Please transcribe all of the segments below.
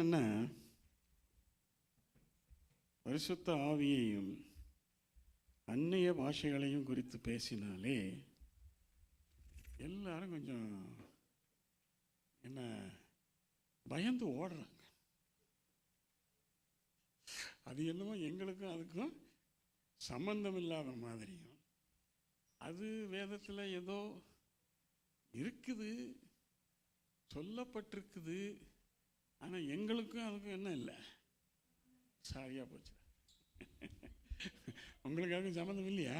என்னன்னா, பரிசுத்த ஆவியையும் அந்நிய பாஷைகளையும் குறித்து பேசினாலே எல்லாரும் கொஞ்சம் என்ன பயந்து ஓடுறாங்க. அது என்னமோ எங்களுக்கும் அதுக்கும் சம்பந்தம் இல்லாத மாதிரியும், அது வேதத்தில் ஏதோ இருக்குது, சொல்லப்பட்டிருக்குது, ஆனால் எங்களுக்கும் அதுக்கும் என்ன இல்லை, சரியாக போச்சு. உங்களுக்காக சம்மந்தம் இல்லையா?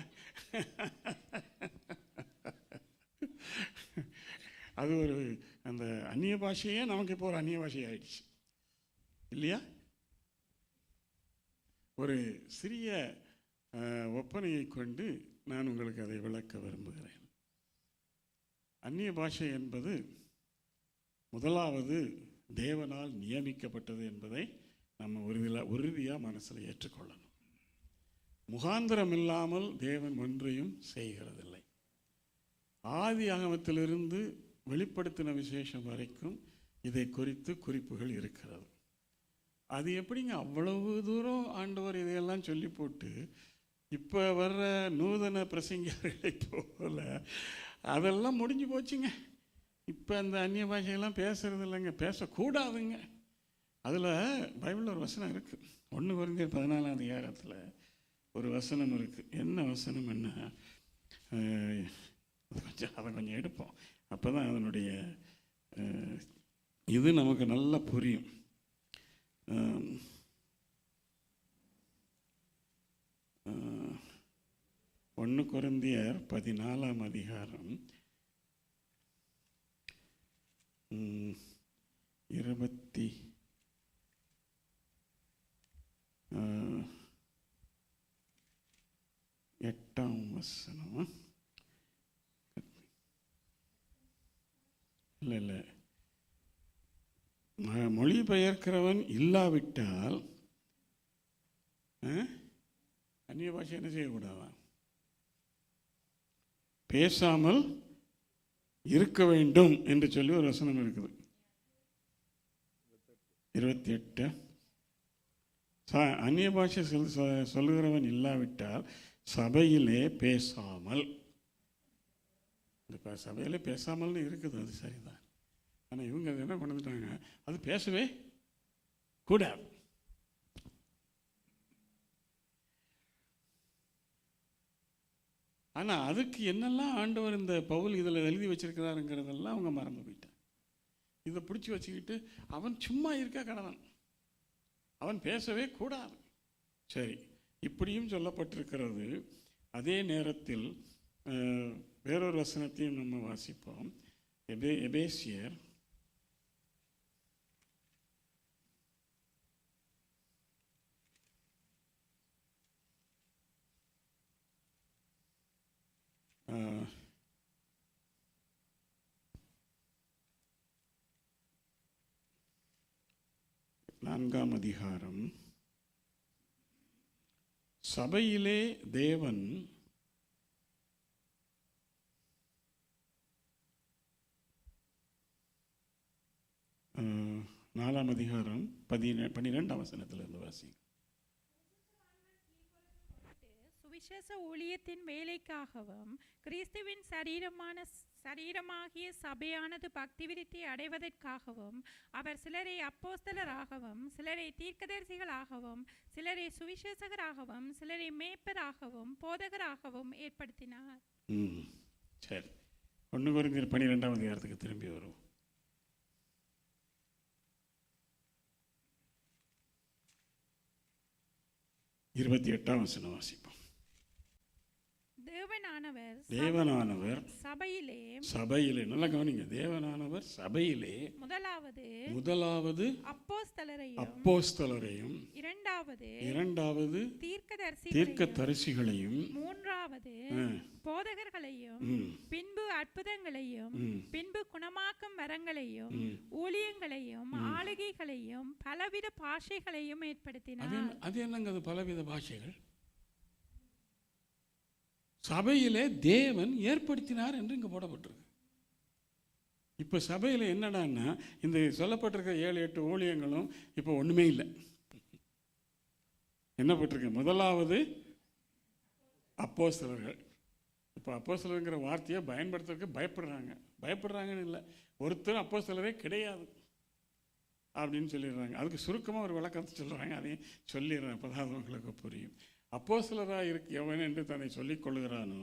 அது ஒரு அந்த அந்நிய பாஷையே நமக்கு இப்போ ஒரு அந்நிய பாஷை ஆயிடுச்சு இல்லையா? ஒரு சிறிய ஒப்பனையை கொண்டு நான் உங்களுக்கு அதை விளக்க விரும்புகிறேன். அந்நிய பாஷை என்பது முதலாவது தேவனால் நியமிக்கப்பட்டது என்பதை நம்ம உறுதியாக மனசில் ஏற்றுக்கொள்ளணும். முகாந்திரம் இல்லாமல் தேவன் ஒன்றையும் செய்கிறதில்லை. ஆதி ஆகமத்திலிருந்து வெளிப்படுத்தின விசேஷம் வரைக்கும் இதை குறித்து குறிப்புகள் இருக்கிறது. அது எப்படிங்க அவ்வளவு தூரம் ஆண்டவர் இதையெல்லாம் சொல்லி போட்டு இப்போ வர்ற நூதன பிரசங்கியர்களை போல அதெல்லாம் முடிஞ்சு போச்சுங்க. இப்போ அந்த அந்நிய பாஷையெல்லாம் பேசுறது இல்லைங்க, பேசக்கூடாதுங்க. அதில் பைபிளில் ஒரு வசனம் இருக்குது. 1 கொரிந்தியர் 14ஆம் அதிகாரத்தில் ஒரு வசனம் இருக்குது. என்ன வசனம்? என்ன அதை கொஞ்சம் எடுப்போம், அப்போ தான் அதனுடைய இது நமக்கு நல்லா புரியும். 1 கொரிந்தியர் 14ஆம் அதிகாரம் 28ஆம் வசனம். இல்லை, மொழிபெயர்க்கிறவன் இல்லாவிட்டால் அந்நிய பாஷை என்ன செய்யக்கூடாதான்? பேசாமல் இருக்க வேண்டும் என்று சொல்லி ஒரு வசனம் இருக்குது. 28. அந்நிய பாஷை சொல்லுகிறவன் இல்லாவிட்டால் சபையிலே பேசாமல். இப்போ சபையிலே பேசாமல்னு இருக்குது, அது சரிதான். ஆனால் இவங்க அது என்ன கொண்டு வந்துட்டாங்க, அது பேசவே கூடாது. ஆனால் அதுக்கு என்னெல்லாம் ஆண்டவர் இந்த பவுல் இதில் எழுதி வச்சிருக்கிறாருங்கிறதெல்லாம் அவங்க மறந்து போயிட்டாங்க. இதை பிடிச்சி வச்சுக்கிட்டு அவன் சும்மா இருக்க கடவன், அவன் பேசவே கூடாது. சரி, இப்படியும் சொல்லப்பட்டிருக்கிறது. அதே நேரத்தில் வேறொரு வசனத்தையும் நம்ம வாசிப்போம். எபேசியர் 4ஆம் அதிகாரம். சபையிலே தேவன் நாலாம் அதிகாரம் 12ஆம் வசனத்திலிருந்து வாசிங்க. சுவிசேஷ ஊழியத்தின் வேலைக்காகவும் கிறிஸ்துவின் சரீரமாகிய சபையானது பக்தி விருத்தி அடைவதற்காகவும் அவர் சிலரை அப்போஸ்தலராகவும், சிலரை தீர்க்கதரிசிகளாகவும், சிலரை சுவிசேஷகராகவும், சிலரை மேய்ப்பராகவும், போதகராகவும் ஏற்படுத்தினார். சரி, 1 கொரிந்தியர் 12ஆம் அதிகாரத்துக்கு திரும்பி வரும். 28ஆம் வசனம் வாசிப்போம். தேவனானவர் சபையிலே நல்லா கவனிங்க. தேவனானவர் சபையிலே முதலாவது அப்போஸ்தலரையும், இரண்டாவது தீர்க்கதரிசிகளையும், மூன்றாவது போதகர்களையும், பின்பு அற்புதங்களையும், பின்பு குணமாக்கும் வரங்களையும், ஊழியங்களையும், ஆளுகைகளையும், பலவித பாஷைகளையும் ஏற்படுத்தினார். அது என்னங்க அது பலவித பாஷைகள்? சபையிலே தேவன் ஏற்படுத்தினார் என்று இங்கே போடப்பட்டிருக்கு. இப்போ சபையில் என்னடான்னா இந்த சொல்லப்பட்டிருக்க 7-8 ஊழியங்களும் இப்போ ஒன்றுமே இல்லை. என்ன போட்டிருக்கு? முதலாவது அப்போஸ்தலர்கள். இப்போ அப்போஸ்தலருங்கிற வார்த்தையை பயன்படுத்துறதுக்கு பயப்படுறாங்கன்னு இல்லை, ஒருத்தர் அப்போஸ்தலரே கிடையாது அப்படின்னு சொல்லிடுறாங்க. அதுக்கு சுருக்கமாக ஒரு விளக்கத்தை சொல்கிறாங்க, அதையும் சொல்லிடுறேன், அப்போதான் உங்களுக்கு புரியும். அப்போஸ்தலராக எவன் என்று தன்னை சொல்லிக் கொள்கிறானோ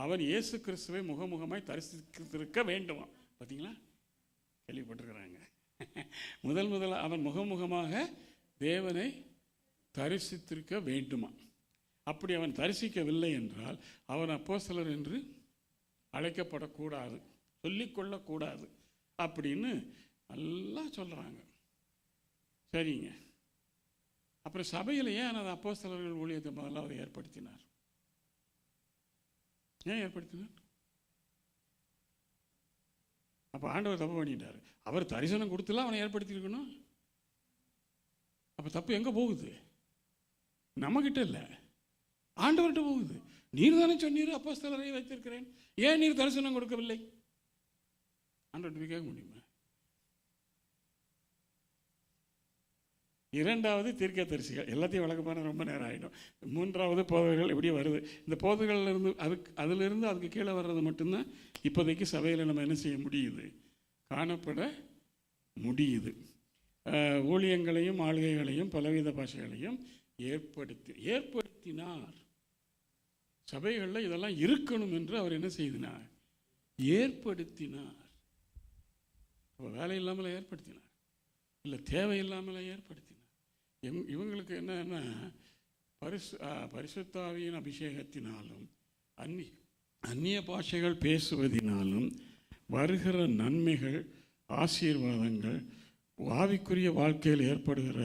அவன் இயேசு கிறிஸ்துவை முகமுகமாய் தரிசித்திருக்க வேண்டுமா. பார்த்தீங்களா, கேள்விப்பட்டிருக்கிறாங்க. முதல் அவன் முகமுகமாக தேவனை தரிசித்திருக்க வேண்டுமா. அப்படி அவன் தரிசிக்கவில்லை என்றால் அவன் அப்போஸ்தலர் என்று அழைக்கப்படக்கூடாது, சொல்லிக்கொள்ளக்கூடாது அப்படின்னு நல்லா சொல்கிறாங்க. சரிங்க, அப்புறம் சபையில் ஏன் அந்த அப்போஸ்தலர்கள் ஊழியத்தை முதலாவது ஏற்படுத்தினார்? ஏன் ஏற்படுத்தினார்? அப்போ ஆண்டவர் தப்பு பண்ணிட்டார். அவர் தரிசனம் கொடுத்துலாம் அவனை ஏற்படுத்தியிருக்கணும். அப்போ தப்பு எங்கே போகுது? நம்மகிட்ட இல்லை, ஆண்டவர்கிட்ட போகுது. நீர் தானே சொன்னீர் அப்போஸ்தலரை வைத்திருக்கிறேன், ஏன் நீர் தரிசனம் கொடுக்கவில்லை? ஆண்டவர்கிட்ட கேட்க முடியுமா? இரண்டாவது தீர்க்கதரிசிகள். எல்லாத்தையும் விளக்க போனால் ரொம்ப நேரம் ஆகிடும். மூன்றாவது போதகர்கள் இப்படி வருது. இந்த போதகர்லேருந்து அதிலிருந்து அதுக்கு கீழே வர்றது மட்டும்தான் இப்போதைக்கு சபையில் நம்ம என்ன செய்ய முடியுது, காணப்பட முடியுது. ஊழியங்களையும் ஆளுகைகளையும் பலவித பாஷைகளையும் ஏற்படுத்தினார். சபைகளில் இதெல்லாம் இருக்கணும் என்று அவர் என்ன செய்தினார்? ஏற்படுத்தினார். வேலை இல்லாமல் ஏற்படுத்தினார், இல்லை தேவையில்லாமல் ஏற்படுத்தினார். இவங்களுக்கு என்னன்னா பரிசுத்தாவியின் அபிஷேகத்தினாலும் அந்நிய பாஷைகள் பேசுவதினாலும் வருகிற நன்மைகள், ஆசீர்வாதங்கள், ஆவிக்குரிய வாழ்க்கையில் ஏற்படுகிற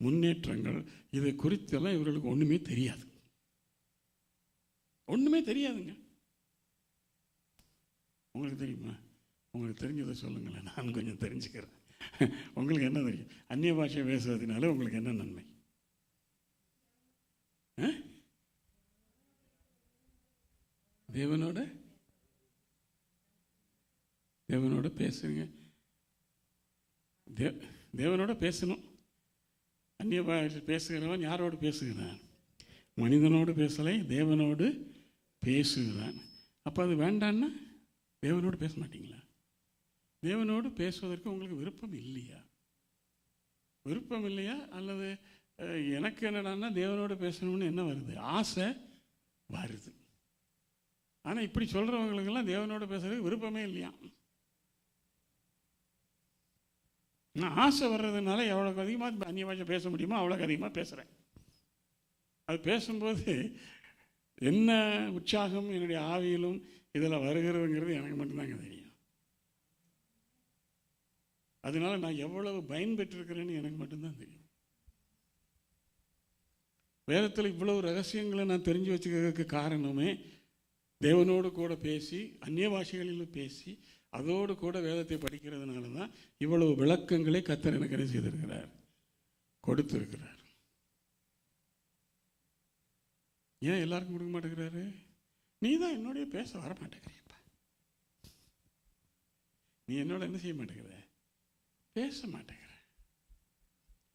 முன்னேற்றங்கள், இதை குறித்தெல்லாம் இவர்களுக்கு ஒன்றுமே தெரியாது. ஒன்றுமே தெரியாதுங்க. உங்களுக்கு தெரியுமா? உங்களுக்கு தெரிஞ்சதை சொல்லுங்களேன், நான் கொஞ்சம் தெரிஞ்சுக்கிறேன். உங்களுக்கு என்ன தெரியும்? அந்நிய பாஷை பேசுவதனால உங்களுக்கு என்ன நன்மை? தேவனோட பேசுங்க. தேவனோட பேசணும். அந்நிய பாஷை பேசுகிறவன் யாரோடு பேசுகிறான்? மனிதனோடு பேசலை, தேவனோடு பேசுகிறான். அப்போ அது வேண்டான்னா தேவனோடு பேச மாட்டீங்களா? தேவனோடு பேசுவதற்கு உங்களுக்கு விருப்பம் இல்லையா? விருப்பம் இல்லையா? அல்லது எனக்கு என்னடான்னா தேவனோடு பேசணும்னு என்ன வருது? ஆசை வருது. ஆனால் இப்படி சொல்கிறவங்களுக்கெல்லாம் தேவனோடு பேசுறதுக்கு விருப்பமே இல்லையா? நான் ஆசை வர்றதுனால எவ்வளோக்கு அதிகமாக அந்நிய பாஷை பேச முடியுமோ அவ்வளோக்கு அதிகமாக பேசுகிறேன். அது பேசும்போது என்ன உற்சாகம் என்னுடைய ஆவியிலும் இதில் வருகிறதுங்கிறது எனக்கு மட்டும்தாங்க தெரியும். அதனால நான் எவ்வளவு பயன் பெற்றிருக்கிறேன்னு எனக்கு மட்டும்தான் தெரியும். வேதத்தில் இவ்வளவு ரகசியங்களை நான் தெரிஞ்சு வச்சுக்கிறதுக்கு காரணமே தேவனோடு கூட பேசி அந்நிய பாஷைகளில் பேசி அதோடு கூட வேதத்தை படிக்கிறதுனால தான் இவ்வளவு விளக்கங்களை கர்த்தர் எனக்கு என்ன செய்திருக்கிறார், கொடுத்திருக்கிறார். ஏன் எல்லாருக்கும் கொடுக்க மாட்டேங்கிறாரு? நீ தான் என்னோடைய பேச வர மாட்டேங்கிறியப்பா, நீ என்னோட என்ன செய்ய மாட்டேங்கிற, பேச மாட்டேங்கிற.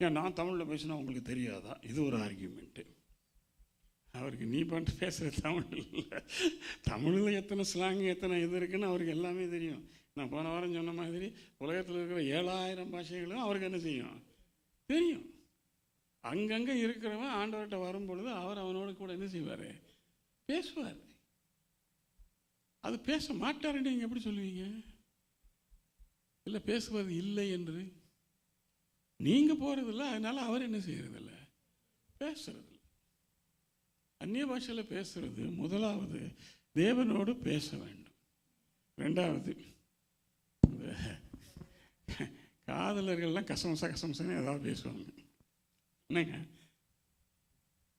ஏன் நான் தமிழில் பேசினா உங்களுக்கு தெரியாதா? இது ஒரு ஆர்கியூமெண்ட்டு. அவருக்கு நீ பண்ணிட்டு பேசுகிற தமிழ் இல்லை, தமிழில் எத்தனை ஸ்லாங்கு எத்தனை இது இருக்குன்னு அவருக்கு எல்லாமே தெரியும். நான் போன வாரம் சொன்ன மாதிரி உலகத்தில் இருக்கிற 7000 பாஷைகளும் அவருக்கு என்ன செய்யும், தெரியும். அங்கங்கே இருக்கிறவன் ஆண்டவர்கிட்ட வரும் பொழுது அவர் அவனோட கூட என்ன செய்வார், பேசுவார். அது பேச மாட்டாருன்னு நீங்கள் எப்படி சொல்லுவீங்க? இல்லை பேசுவது இல்லை என்று நீங்கள் போகிறதில்ல, அதனால் அவர் என்ன செய்கிறதில்ல, பேசுறது. அந்நிய பாஷையில் பேசுறது முதலாவது தேவனோடு பேச வேண்டும். ரெண்டாவது காதலர்கள்லாம் கசமசன்னு ஏதாவது பேசுவாங்க. என்னங்க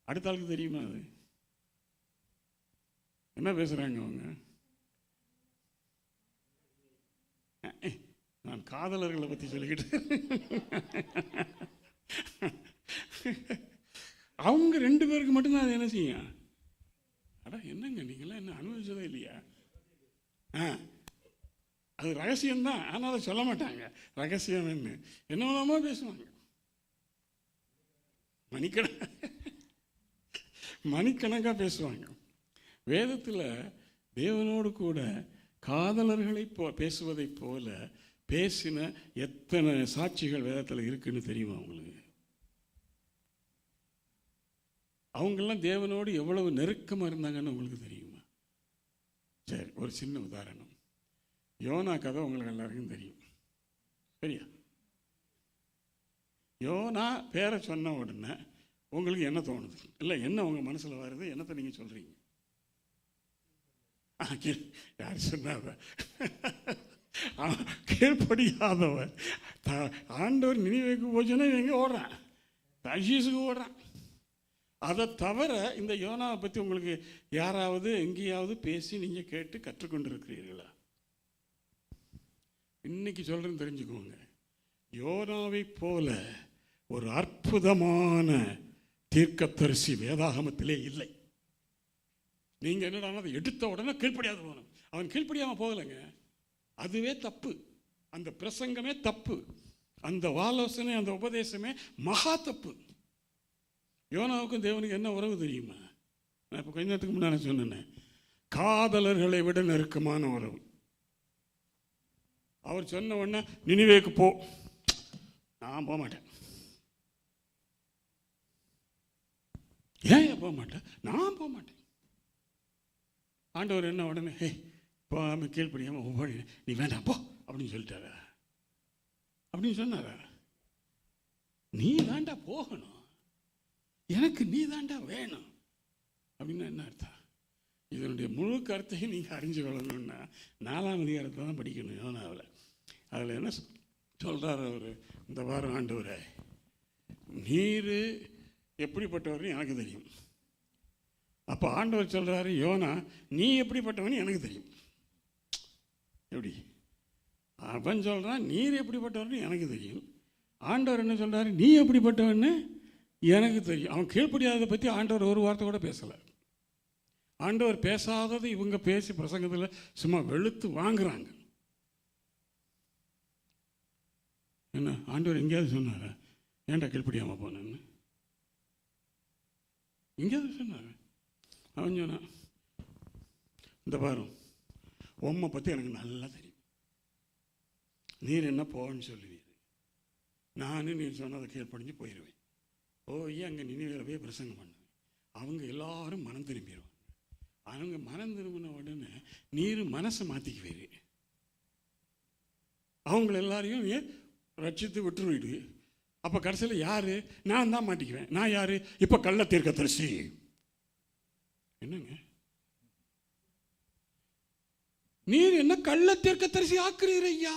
அடுத்த ஆளுக்கு தெரியுமா அது என்ன பேசுகிறாங்க அவங்க? நான் காதலர்களை பற்றி சொல்லிக்கிட்டு அவங்க 2 பேருக்கு மட்டும்தான் அது என்ன செய்யும். அடா என்னங்க நீங்களாம் என்ன அனுபவிச்சதே இல்லையா? அது ரகசியம்தான், ஆனால் அதை சொல்ல மாட்டாங்க ரகசியம் என்னென்னமோ பேசுவாங்க. மணிக்கணக்காக பேசுவாங்க. வேதத்தில் தேவனோடு கூட காதலர்களை பேசுவதைப் போல பேசின எத்தனை சாட்சிகள் வேதத்தில் இருக்குன்னு தெரியுமா உங்களுக்கு? அவங்கெல்லாம் தேவனோடு எவ்வளவு நெருக்கமாக இருந்தாங்கன்னு உங்களுக்கு தெரியுமா? சரி, ஒரு சின்ன உதாரணம். யோனா கதை உங்களுக்கு எல்லாருக்கும் தெரியும், சரியா? யோனா பேரை சொன்ன உடனே உங்களுக்கு என்ன தோணுது? இல்லை, என்ன உங்கள் மனசில் வருது? என்னத்தை நீங்கள் சொல்கிறீங்க? யார் சொன்னாத? கீழ்ப்படியாதவன். ஆண்டவர் நினைவுக்கு போச்சுன்னா எங்கே ஓடுறான்? தர்ஷீஸுக்கு ஓடுறான். அதை தவிர இந்த யோனாவை பற்றி உங்களுக்கு யாராவது எங்கேயாவது பேசி நீங்கள் கேட்டு கற்றுக்கொண்டிருக்கிறீர்களா? இன்னைக்கு சொல்கிறேன்னு தெரிஞ்சுக்கோங்க, யோனாவை போல ஒரு அற்புதமான தீர்க்கதரிசி வேதாகமத்திலே இல்லை. நீங்கள் என்னடா அதை எடுத்த உடனே கீழ்ப்படியாது போகணும். அவன் கீழ்ப்படியாமல் போகலைங்க, அதுவே தப்பு. அந்த பிரசங்கமே தப்பு, அந்த ஆலோசனை, அந்த உபதேசமே மகா தப்பு. யோனாவுக்கும் தேவனுக்கு என்ன உறவு தெரியுமா? நான் இப்போ கொஞ்ச நேரத்துக்கு முன்னாடி சொன்னேன், காதலர்களை விட நெருக்கமான உறவு. அவர் சொன்ன உடனே நினிவேக்கு போ, நான் போக மாட்டேன். ஏன் போக மாட்டேன்? நான் போக மாட்டேன். ஆண்டவர் என்ன உடனே போகாமல் கீழ்ப்படியாமல் ஒவ்வொரு நீ வேண்டாம் போ அப்படின்னு சொல்லிட்டாரா? அப்படின்னு சொன்னாரா? நீ தாண்டா போகணும், எனக்கு நீ தாண்டா வேணும் அப்படின்னு என்ன அர்த்தம்? இதனுடைய முழு கருத்தையும் நீங்கள் அறிஞ்சு கொள்ளணும்னா 4ஆம் அதிகாரத்தை தான் படிக்கணும் யோனாவில். அதில் என்ன சொல்கிறார் அவர்? இந்த வாரம் ஆண்டவரே, நீர் எப்படிப்பட்டவர்னு எனக்கு தெரியும். அப்போ ஆண்டவர் சொல்கிறாரு, யோனா நீ எப்படிப்பட்டவன்னு எனக்கு தெரியும். எப்படி? அவன் சொல்கிறான் நீர் எப்படிப்பட்டவர்னு எனக்கு தெரியும். ஆண்டவர் என்ன சொல்கிறாரு? நீ எப்படிப்பட்டவன்னு எனக்கு தெரியும். அவன் கீழ்ப்படியாததை பற்றி ஆண்டவர் ஒரு வார்த்தை கூட பேசலை. ஆண்டவர் பேசாதது இவங்க பேசி பிரசங்கத்தில் சும்மா வெளுத்து வாங்குறாங்க. என்ன ஆண்டவர் எங்கேயாவது சொன்னார ஏன்டா கீழ்ப்படியாமல் போனேன்னு? எங்கேயாவது சொன்னார்? அவன் சொன்னான், இந்த பாரும் உம்மை பற்றி எனக்கு நல்லா தெரியும், நீர் என்ன போன்னு சொல்லுவீர், நானும் நீர் சொன்னதை கீழ்ப்படிஞ்சு போயிடுவேன். போய் அங்கே நினைவில் போய் பிரசங்கம் பண்ணுவேன். அவங்க எல்லாரும் மனம் திரும்பிடுவாங்க. அவங்க மனம் திரும்பின உடனே நீர் மனசை மாற்றிக்குவீர். அவங்கள எல்லாரையும் ரட்சித்து விட்டுருவிடு. அப்போ கடைசியில் யார்? நான் தான் மாட்டிக்குவேன். நான் யார்? இப்போ கள்ள தீர்க்கதரிசி. என்னங்க நீர் என்ன கள்ள தீர்க்கதரிசி ஆக்குறீர் ஐயா?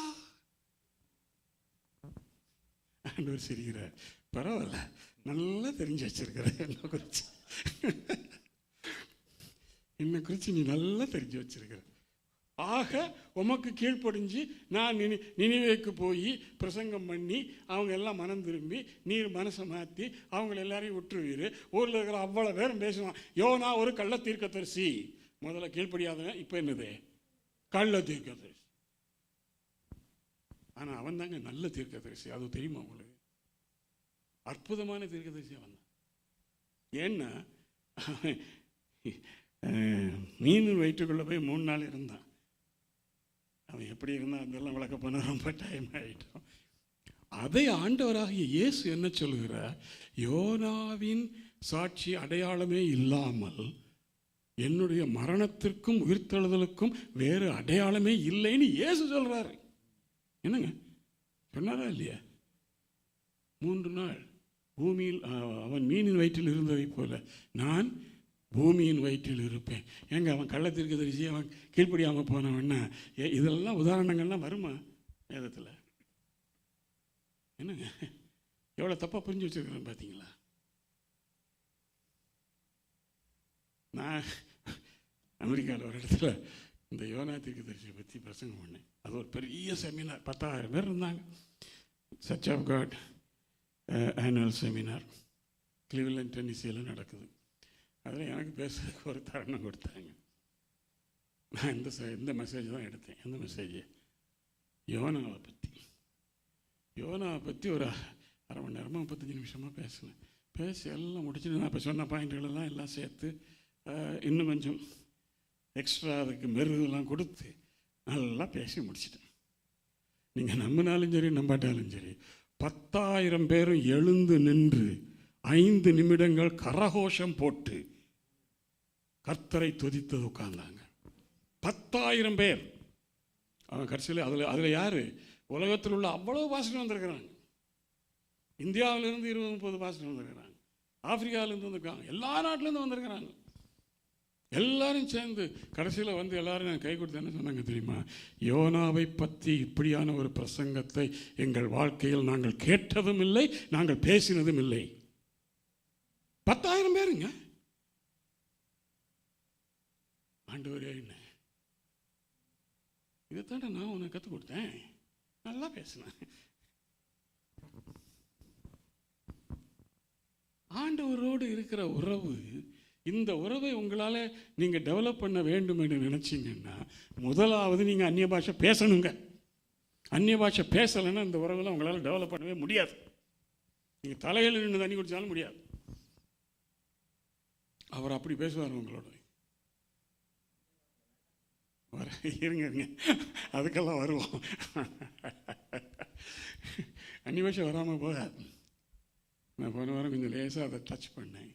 ஆண்டவர் சிரிக்கிறார். பரவாயில்ல, நல்லா தெரிஞ்சு வச்சிருக்கிற என்னை குறித்து நீ நல்லா தெரிஞ்சு வச்சிருக்கிற. ஆக உமக்கு கீழ்ப்படிஞ்சு நான் நினிவேக்கு போய் பிரசங்கம் பண்ணி அவங்க எல்லாம் மனம் திரும்பி நீர் மனசை மாற்றி அவங்கள எல்லாரையும் விட்டுருவீர். ஊரில் இருக்கிற அவ்வளோ பேரும் பேசுவான், யோனா ஒரு கள்ள தீர்க்கதரிசி. முதல்ல கீழ்ப்படியாதவன், இப்போ என்னது? கள்ள தீர்க்கதரிசி. ஆனால் அவன் தாங்க நல்ல தீர்க்கதரிசி. அது தெரியுமா உங்களுக்கு? அற்புதமான தீர்க்கதரிசி அவன் தான். ஏன்னா மீன் வயிற்றுக்குள்ளே போய் 3 நாள் இருந்தான். அவன் எப்படி இருந்தான் அதெல்லாம் விளக்க பண்ண ரொம்ப டைம் ஆகிட்டோம். அதை ஆண்டவராகிய இயேசு என்ன சொல்கிறார்? யோனாவின் சாட்சி அடையாளமே இல்லாமல் என்னுடைய மரணத்திற்கும் உயிர்த்தெழுதலுக்கும் வேறு அடையாளமே இல்லைன்னு இயேசு சொல்கிறாரு. என்னங்க சொன்னாரா இல்லையா? 3 நாள் பூமியில் அவன் மீனின் வயிற்றில் இருந்ததை போல நான் பூமியின் வயிற்றில் இருப்பேன். எங்க அவன் கள்ள தீர்க்கதரிசி, அவன் கீழ்ப்படியாமல் போனவன்னா இதெல்லாம் உதாரணங்கள்லாம் வருமா வேதத்தில்? என்னங்க எவ்வளோ தப்பாக புரிஞ்சு வச்சுருக்கிறேன் பார்த்தீங்களா? நான் அமெரிக்காவில் ஒரு இடத்துல இந்த யோனா தீர்க்கதரிசியை பற்றி பிரசங்கம் பண்ணேன். அது ஒரு பெரிய செமினார், 10,000 பேர் இருந்தாங்க. Church of God annual seminar Cleveland டென்னசியில் நடக்குது. அதில் எனக்கு பேசுறதுக்கு ஒரு தருணம் கொடுத்தாங்க. நான் இந்த மெசேஜ் தான் எடுத்தேன். எந்த மெசேஜ்? யோனாவை பற்றி ஒரு அரை மணி நேரமாக 35 நிமிஷமாக பேசினேன். பேசி எல்லாம் முடிச்சுட்டு நான் இப்போ சொன்ன பாயிண்ட்டுகளெல்லாம் எல்லாம் சேர்த்து இன்னும் கொஞ்சம் எக்ஸ்ட்ரா அதுக்கு மெருகெல்லாம் கொடுத்து நல்லா பேசி முடிச்சிட்டேன். நீங்கள் நம்பினாலும் சரி நம்பாட்டாலும் சரி, 10,000 பேரும் எழுந்து நின்று 5 நிமிடங்கள் கரகோஷம் போட்டு கர்த்தரை துதித்தது உட்கார்ந்தாங்க. 10,000 பேர். அவன் கடைசியில் அதில் யார்? உலகத்தில் உள்ள அவ்வளோ பாஸ்டர் வந்திருக்கிறாங்க. இந்தியாவிலேருந்து 20-30 பாஸ்டர் வந்திருக்கிறாங்க. ஆப்பிரிக்காவிலேருந்து வந்திருக்காங்க. எல்லா நாட்டிலேருந்து வந்திருக்கிறாங்க. எல்லாரும் சேர்ந்து கடைசியில் வந்து எல்லாரும் நான் கை கொடுத்து என்ன சொன்னாங்க தெரியுமா? யோனாவை பற்றி இப்படியான ஒரு பிரசங்கத்தை எங்கள் வாழ்க்கையில் நாங்கள் கேட்டதும் இல்லை, நாங்கள் பேசினதும் இல்லை. 10,000 பேருங்க. ஆண்டவரே, என்ன இதைத்தாண்ட நான் உனக்கு கற்றுக் கொடுத்தேன், நல்லா பேசினேன். ஆண்டவரோடு இருக்கிற உறவு, இந்த உறவை உங்களால் நீங்கள் டெவலப் பண்ண வேண்டும் என்று நினச்சிங்கன்னா முதலாவது நீங்கள் அந்நிய பாஷை பேசணுங்க. அந்நிய பாஷை பேசலைன்னா இந்த உறவுலாம் உங்களால் டெவலப் பண்ணவே முடியாது. நீங்கள் தலையில் நின்று தண்ணி குடித்தாலும் முடியாது. அவர் அப்படி பேசுவார் உங்களோட. இருங்க அதுக்கெல்லாம் வருவோம். அந்நிய பாஷை வராமல் போகாது. நான் போன வாரம் கொஞ்சம் லேசாக அதை டச் பண்ணேன்.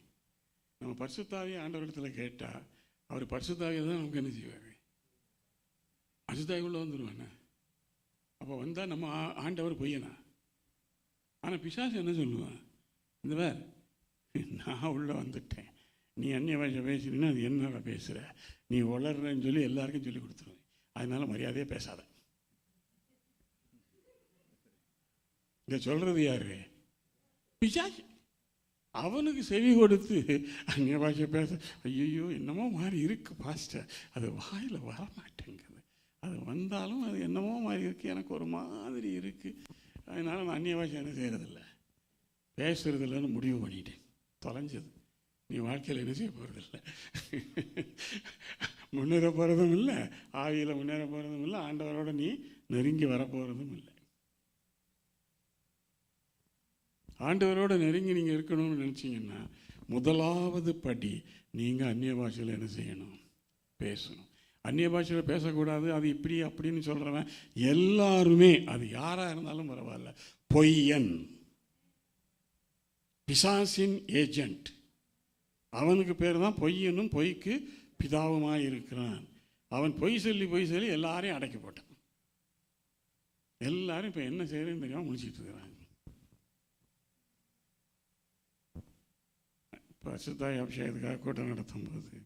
நம்ம பரிசுத்தாவியை ஆண்டவரிடத்தில் கேட்டால் அவர் பரிசுத்தாவியை தான் நமக்கு என்ன செய்வார்? பரிசுத்தாவிக்குள்ளே வந்துடுவானே. அப்போ வந்தால் நம்ம ஆண்டவர் பொய்யனா? ஆனால் பிசாசு என்ன சொல்லுவான்? இந்த வேறு நான் உள்ளே வந்துட்டேன், நீ அந்நிய பாஷை பேசுறீன்னா அது என்னடா பேசுகிற, நீ வளர்றன்னு சொல்லி எல்லாருக்கும் சொல்லி கொடுத்துருவேன். அதனால மரியாதையே பேசாத. இதை சொல்கிறது யாரு? பிசாசு. அவனுக்கு செவி கொடுத்து அந்நிய பாஷை பேச, ஐயோ என்னமோ மாதிரி இருக்குது பாஸ்டர், அது வாயில் வரமாட்டேங்குது, அது வந்தாலும் அது என்னமோ மாதிரி இருக்குது, எனக்கு ஒரு மாதிரி இருக்குது, அதனால் நான் அந்நிய பாஷை என்ன செய்கிறதில்ல, பேசுறதில்லன்னு முடிவு பண்ணிட்டேன். தொலைஞ்சது. நீ வாழ்க்கையில் என்ன செய்ய போகிறதில்ல, முன்னேற போகிறதும் இல்லை, ஆவியில் முன்னேற போகிறதும் இல்லை, ஆண்டவரோட நீ நெருங்கி வரப்போகிறதும் இல்லை. ஆண்டவரோடு நெருங்கி நீங்கள் இருக்கணும்னு நினச்சிங்கன்னா முதலாவது படி நீங்கள் அந்நிய பாஷையில் என்ன செய்யணும்? பேசணும். அந்நிய பாஷையில் பேசக்கூடாது, அது இப்படி அப்படின்னு சொல்கிறவன் எல்லாருமே, அது யாராக இருந்தாலும் பரவாயில்ல, பொய்யன், பிசாசின் ஏஜென்ட். அவனுக்கு பேர் தான் பொய்யனும், பொய்க்கு பிதாவுமாக இருக்கிறான். அவன் பொய் சொல்லி எல்லாரையும் அடக்கி போட்டான். எல்லாரும் இப்போ என்ன செய்யறதுன்னு தெரியாமல் முடிச்சுட்டு இருக்கிறாங்க. பரிசுத்தாய் அபிஷேகத்துக்காக கூட்டம் நடத்தும்போது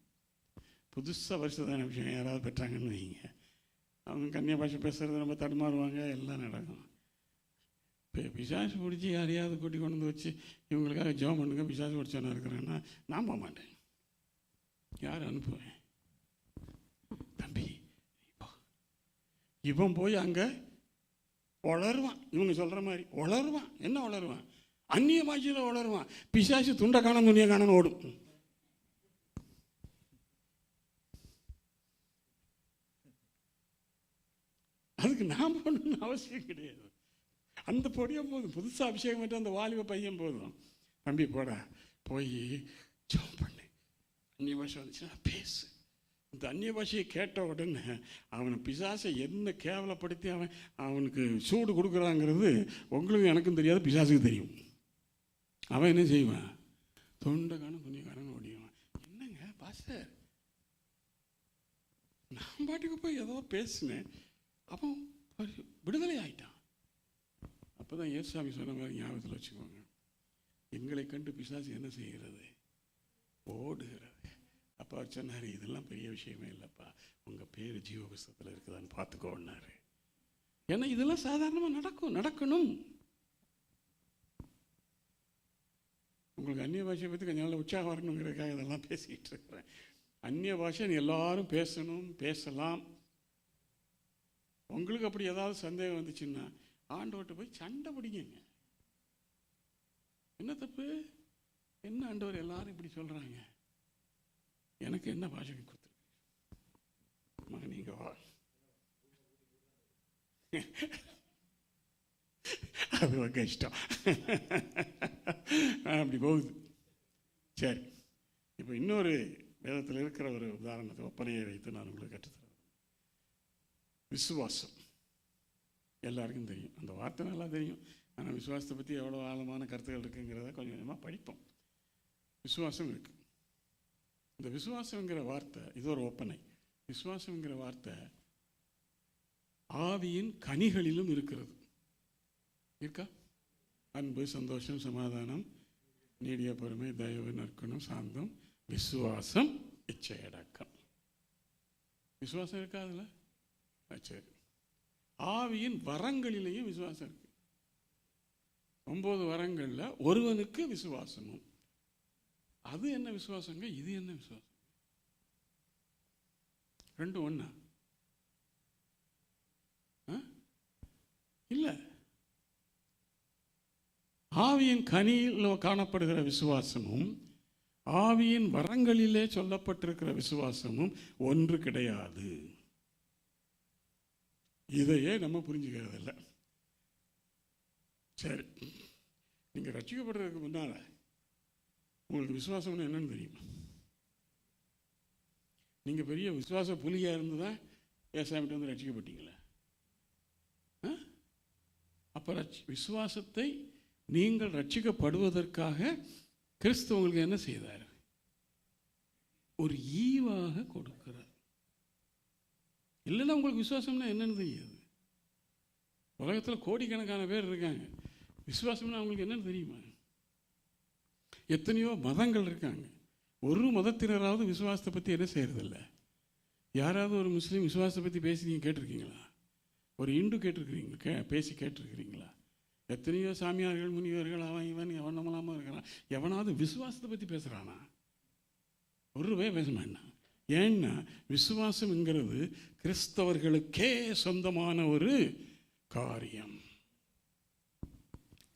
புதுசாக பரிசுத்தாய் அபிஷேகம் யாராவது பெற்றாங்கன்னு வைங்க, அவங்க கன்னியா பாஷை பேசுகிறது ரொம்ப தடுமாறுவாங்க, எல்லாம் நடக்கும். இப்போ பிசாசு பிடிச்சி யாரையாவது கூட்டி கொண்டு வந்து வச்சு இவங்களுக்காக ஜெபம் பண்ணுங்க, பிசாசு பிடிச்சவனா இருக்கிறேன்னா நான் போக மாட்டேன். யார் அனுப்புவேன்? தம்பி இவன் போய் அங்கே வளருவான், இவங்க சொல்கிற மாதிரி வளருவான். என்ன வளருவான்? அந்நிய பாஷையில் வளருவான். பிசாசு துண்டை காணும் துணியை காணன்னு ஓடும். அதுக்கு நான் போகணுன்னு அவசியம் கிடையாது. அந்த பொடியை போதும், புதுசாக அபிஷேகம் பண்ணி அந்த வாலிப பையன் போதும். தம்பி போடா, போய் ஜெபம் பண்ணு, அந்நிய பாஷை வந்துச்சுன்னா பேசு. இந்த அந்நிய பாஷையை கேட்ட உடனே அவனை பிசாசை என்ன கேவலப்படுத்தி அவனுக்கு சூடு கொடுக்குறாங்கிறது உங்களுக்கு எனக்கும் தெரியாது, பிசாசுக்கு தெரியும். அவன் என்ன செய்வான்? தொண்டைக்கான துணிக்காரன் ஓடிவான். என்னங்க பாஸ்டர், நான் பாட்டுக்கு போய் ஏதோ பேசினேன், அவன் விடுதலை ஆயிட்டான். அப்போ தான் ஏசாமி சொன்ன மாதிரி ஞாபகத்தில் வச்சுக்கோங்க, எங்களை கண்டு பிசாசு என்ன செய்கிறது? ஓடுகிறது. அப்போ அவர் சொன்னார், இதெல்லாம் பெரிய விஷயமே இல்லைப்பா, உங்கள் பேர் ஜீவ புஸ்தகத்தில் இருக்குதான்னு பார்த்துக்கோன்னாரு. ஏன்னா இதெல்லாம் சாதாரணமாக நடக்கணும். உங்களுக்கு அந்நிய பாஷையை பற்றி கொஞ்சம் நாள் உற்சாகம் வரணுங்கிறதுக்காக இதெல்லாம் பேசிக்கிட்டு இருக்கிறேன். அந்நிய பாஷை எல்லாரும் பேசணும், பேசலாம். உங்களுக்கு அப்படி ஏதாவது சந்தேகம் வந்துச்சுன்னா ஆண்டவர்கிட்ட போய் சண்டை பிடிங்க. என்ன தப்பு? என்ன ஆண்டவர் எல்லாரும் இப்படி சொல்கிறாங்க, எனக்கு என்ன பாஷைக்கு கொடுத்துருக்கு மகன், நீங்கள் வா. அது உங்க இஷ்டம். அப்படி போகுது. சரி, இப்போ இன்னொரு வேதத்தில் இருக்கிற ஒரு உதாரணத்தை ஒப்பனையை வைத்து நான் உங்களுக்கு கற்றுத்தரேன். விசுவாசம் எல்லாருக்கும் தெரியும், அந்த வார்த்தை நல்லா தெரியும். ஆனால் விசுவாசத்தை பற்றி எவ்வளோ ஆழமான கருத்துக்கள் இருக்குங்கிறத கொஞ்சம் கொஞ்சமாக படிப்போம். விசுவாசம் இருக்கு. இந்த விசுவாசங்கிற வார்த்தை இது ஒரு ஒப்பனை. விசுவாசங்கிற வார்த்தை ஆவியின் கனிகளிலும் இருக்கிறது. இருக்கா? அன்பு, சந்தோஷம், சமாதானம், நீடிய பொறுமை, தயவு, நற்குணம், சாந்தம், விசுவாசம், இச்சையடக்கம். விசுவாசம் இருக்கா அதுல? சரி. ஆவியின் வரங்களிலேயும் விசுவாசம் இருக்கு. 9 வரங்கள்ல ஒருவனுக்கு விசுவாசமும். அது என்ன விசுவாசங்க, இது என்ன விசுவாசம்? ரெண்டும் ஒண்ணா? இல்ல. ஆவியின் கனியில் காணப்படுகிற விசுவாசமும் ஆவியின் வரங்களிலே சொல்லப்பட்டிருக்கிற விசுவாசமும் ஒன்று கிடையாது. இதையே நம்ம புரிஞ்சுக்கிறது இல்லை. சரி, நீங்க ரட்சிக்கப்படுறதுக்கு முன்னால உங்களுக்கு விசுவாசம்னு என்னன்னு தெரியுமா? நீங்க பெரிய விசுவாச புலியா இருந்துதான் ஏசாமிட்ட வந்து ரட்சிக்கப்பட்டீங்களா? அப்ப விசுவாசத்தை நீங்கள் ரட்சிக்கப்படுவதற்காக கிறிஸ்து உங்களுக்கு என்ன செய்தார்? ஒரு ஈவாக கொடுக்கிறார். இல்லைன்னா உங்களுக்கு விசுவாசம்னா என்னன்னு தெரியாது. உலகத்தில் கோடிக்கணக்கான பேர் இருக்காங்க, விசுவாசம்னா அவங்களுக்கு என்னன்னு தெரியுமா? எத்தனையோ மதங்கள் இருக்காங்க, ஒரு மதத்தினராவது விசுவாசத்தை பற்றி என்ன செய்யறதில்ல. யாராவது ஒரு முஸ்லீம் விசுவாசத்தை பற்றி பேசி நீங்கள் கேட்டிருக்கீங்களா? ஒரு இந்து கேட்டிருக்கிறீங்க, பேசி கேட்டிருக்கிறீங்களா? எத்தனையோ சாமியார்கள், முனிவர்கள், அவன் இவன் எவனமெல்லாமல் இருக்கிறான். எவனாவது விசுவாசத்தை பற்றி பேசுகிறானா? ஒரு ரூபாய் பேச மாட்டான். ஏன்னா விசுவாசம்ங்கிறது கிறிஸ்தவர்களுக்கே சொந்தமான ஒரு காரியம்.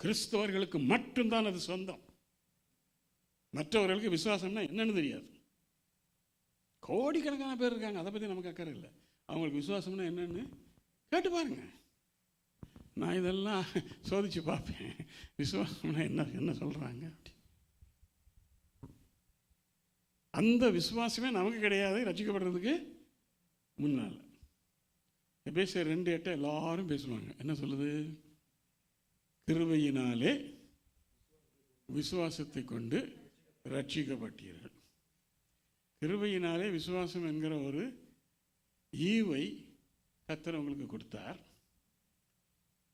கிறிஸ்தவர்களுக்கு மட்டும்தான் அது சொந்தம். மற்றவர்களுக்கு விசுவாசம்னா என்னன்னு தெரியாது. கோடிக்கணக்கான பேர் இருக்காங்க, அதை பற்றி நமக்கு அக்கறை இல்லை. அவங்களுக்கு விசுவாசம்னா என்னன்னு கேட்டு பாருங்க. நான் இதெல்லாம் சோதிச்சு பார்ப்பேன், விசுவாசம்னா என்ன என்ன சொல்றாங்க. அந்த விசுவாசமே நமக்கு கிடையாது ரட்சிக்கப்படுறதுக்கு முன்னால. எபேசியர் 2:8 எல்லாரும் பேசுவாங்க. என்ன சொல்லுது? கிருபையினாலே விசுவாசத்தை கொண்டு ரட்சிக்கப்பட்டீர்கள். கிருபையினாலே விசுவாசம் என்கிற ஒரு ஈவை கர்த்தர் உங்களுக்கு கொடுத்தார்.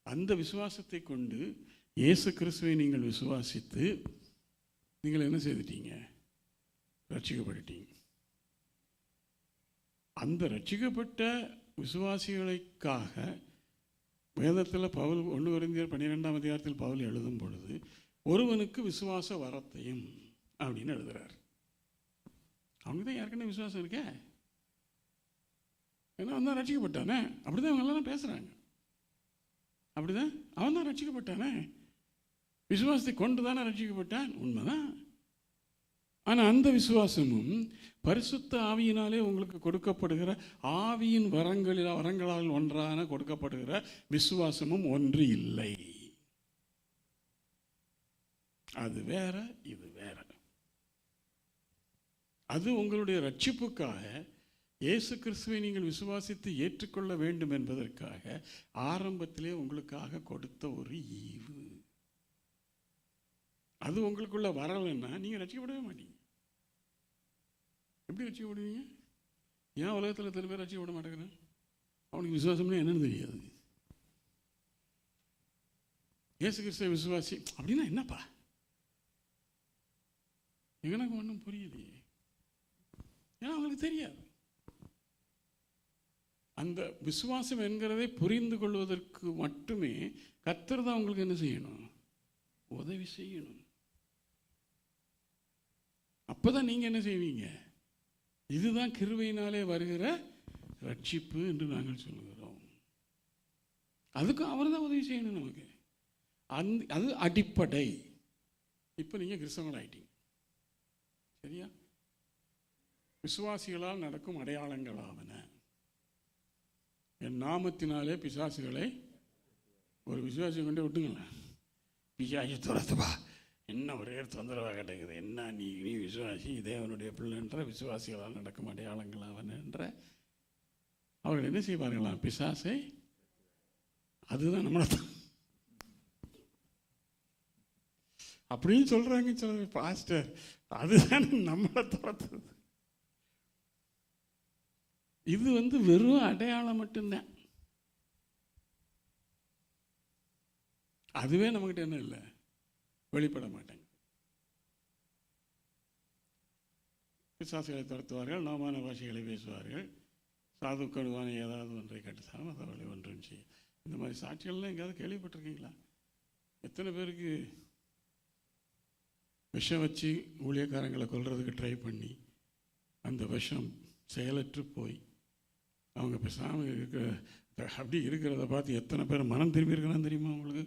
அந்த விசுவாசத்தை கொண்டு இயேசு கிறிஸ்துவை நீங்கள் விசுவாசித்து நீங்கள் என்ன செய்துட்டீங்க? ரட்சிக்கப்பட்டீங்க. அந்த ரட்சிக்கப்பட்ட விசுவாசிகளுக்காக வேதத்தில் பவுல் 1 கொரிந்தியர் 12ஆம் அதிகாரத்தில் பவுல் எழுதும் பொழுது ஒருவனுக்கு விசுவாச வரத்தையும் அப்படின்னு எழுதுறார். அவங்க தான் ஏற்கனவே விசுவாசம் இருக்கே, ஏன்னா அவன் தான் ரட்சிக்கப்பட்டானே. அப்படிதான் அவங்க எல்லாம் பேசுறாங்க. அப்படிதான் அவன் தான் ரட்சிக்கப்பட்டானே, விசுவாசத்தை கொண்டு தானே ரட்சிக்கப்பட்டான். உண்மைதான். ஆனால் அந்த விசுவாசமும் பரிசுத்த ஆவியினாலே உங்களுக்கு கொடுக்கப்படுகிற ஆவியின் வரங்களால் ஒன்றான கொடுக்கப்படுகிற விசுவாசமும் ஒன்று இல்லை. அது வேற, இது வேற. அது உங்களுடைய ரட்சிப்புக்காக இயேசு கிறிஸ்துவை நீங்கள் விசுவாசித்து ஏற்றுக்கொள்ள வேண்டும் என்பதற்காக ஆரம்பத்திலே உங்களுக்காக கொடுத்த ஒரு ஈவு. அது உங்களுக்குள்ள வரலைன்னா நீங்கள் ரட்சிக்கப்படவே மாட்டீங்க. எப்படி ரட்சிக்கப்படுவீங்க? ஏன் உலகத்தில் எத்தனை பேர் ரட்சிக்கப்பட மாட்டேங்கிறான்? அவனுக்கு விசுவாசம்னா என்னன்னு தெரியாது. இயேசு கிறிஸ்துவை விசுவாசி அப்படின்னா என்னப்பா? எனக்கு ஒன்றும் புரியலையே. ஏன்னா அவங்களுக்கு தெரியாது. அந்த விசுவாசம் என்கிறதை புரிந்து கொள்வதற்கு மட்டுமே கர்த்தர் தான் உங்களுக்கு என்ன செய்யணும்? உதவி செய்யணும். அப்பதான் நீங்க என்ன செய்வீங்க? இதுதான் கிருபையினாலே வருகிற ரட்சிப்பு என்று நாங்கள் சொல்லுகிறோம். அதுக்கும் அவர் தான் உதவி செய்யணும் நமக்கு. அது அடிப்படை. இப்போ நீங்க கிறிஸ்தவர்கள் ஆயிட்டீங்க, சரியா? விசுவாசிகளால் நடக்கும் அடையாளங்களாவன. என் நாமத்தினாலே பிசாசுகளை ஒரு விசுவாசி கொண்டு விட்டுங்களேன். பிசாசு துரத்துவா, என்ன ஒரே தொந்தரவாக கிடைக்குது, என்ன நீ விசுவாசி தேவனுடைய பிள்ளைன்ற விசுவாசிகளால் நடக்கும் அடையாளங்கள் அவன் என்ற அவர்கள் என்ன செய்வார்களாம்? பிசாசை. அதுதான் நம்மளை அப்படின்னு சொல்றாங்க சில பாஸ்டர். அதுதான் நம்மளை துரத்துது. இது வெறும் அடையாளம் மட்டும்தான். அதுவே நம்மகிட்ட என்ன இல்லை, வெளிப்பட மாட்டாங்க. பிசாசுகளை துரத்துவார்கள், நோமான பாஷைகளை பேசுவார்கள், சாதுக்கடுவான ஏதாவது ஒன்றை கட்டுத்தாலும் அதை அவளை ஒன்றும் செய்யும். இந்த மாதிரி சாட்சிகள்லாம் எங்கேயாவது கேள்விப்பட்டிருக்கீங்களா? எத்தனை பேருக்கு விஷம் வச்சு ஊழியக்காரங்களை கொல்றதுக்கு ட்ரை பண்ணி அந்த விஷம் செயலற்று போய் அவங்க பேசாமல் இருக்கிற அப்படி இருக்கிறத பார்த்து எத்தனை பேர் மனம் திரும்பி இருக்கிறான்னு தெரியுமா உங்களுக்கு?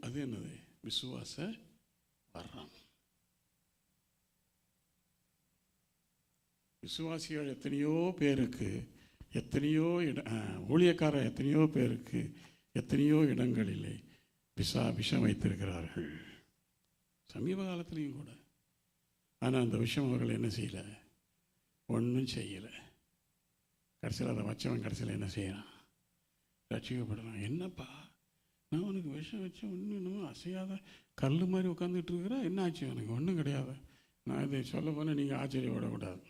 அது என்னது? விசுவாச வர்றம். விசுவாசிகள் எத்தனையோ பேருக்கு, எத்தனையோ ஊழியக்காரர் எத்தனையோ பேருக்கு எத்தனையோ இடங்களிலே விஷம் வைத்திருக்கிறார்கள், சமீப காலத்திலையும் கூட. ஆனால் அந்த விஷம் அவர்கள் என்ன செய்யலை, ஒன்றும் செய்யலை. கடைசியில் அதை வச்சவன் கடைசியில் என்ன செய்யறான்? ரட்சிக்கப்படுறான். என்னப்பா நான் உனக்கு விஷம் வச்சேன், இன்னும் அசையாத கல் மாதிரி உட்காந்துட்டு இருக்கிற, என்ன ஆச்சு எனக்கு? ஒன்றும் கிடையாது. நான் இதை சொல்ல போனால் நீங்கள் ஆச்சரியப்படக்கூடாது.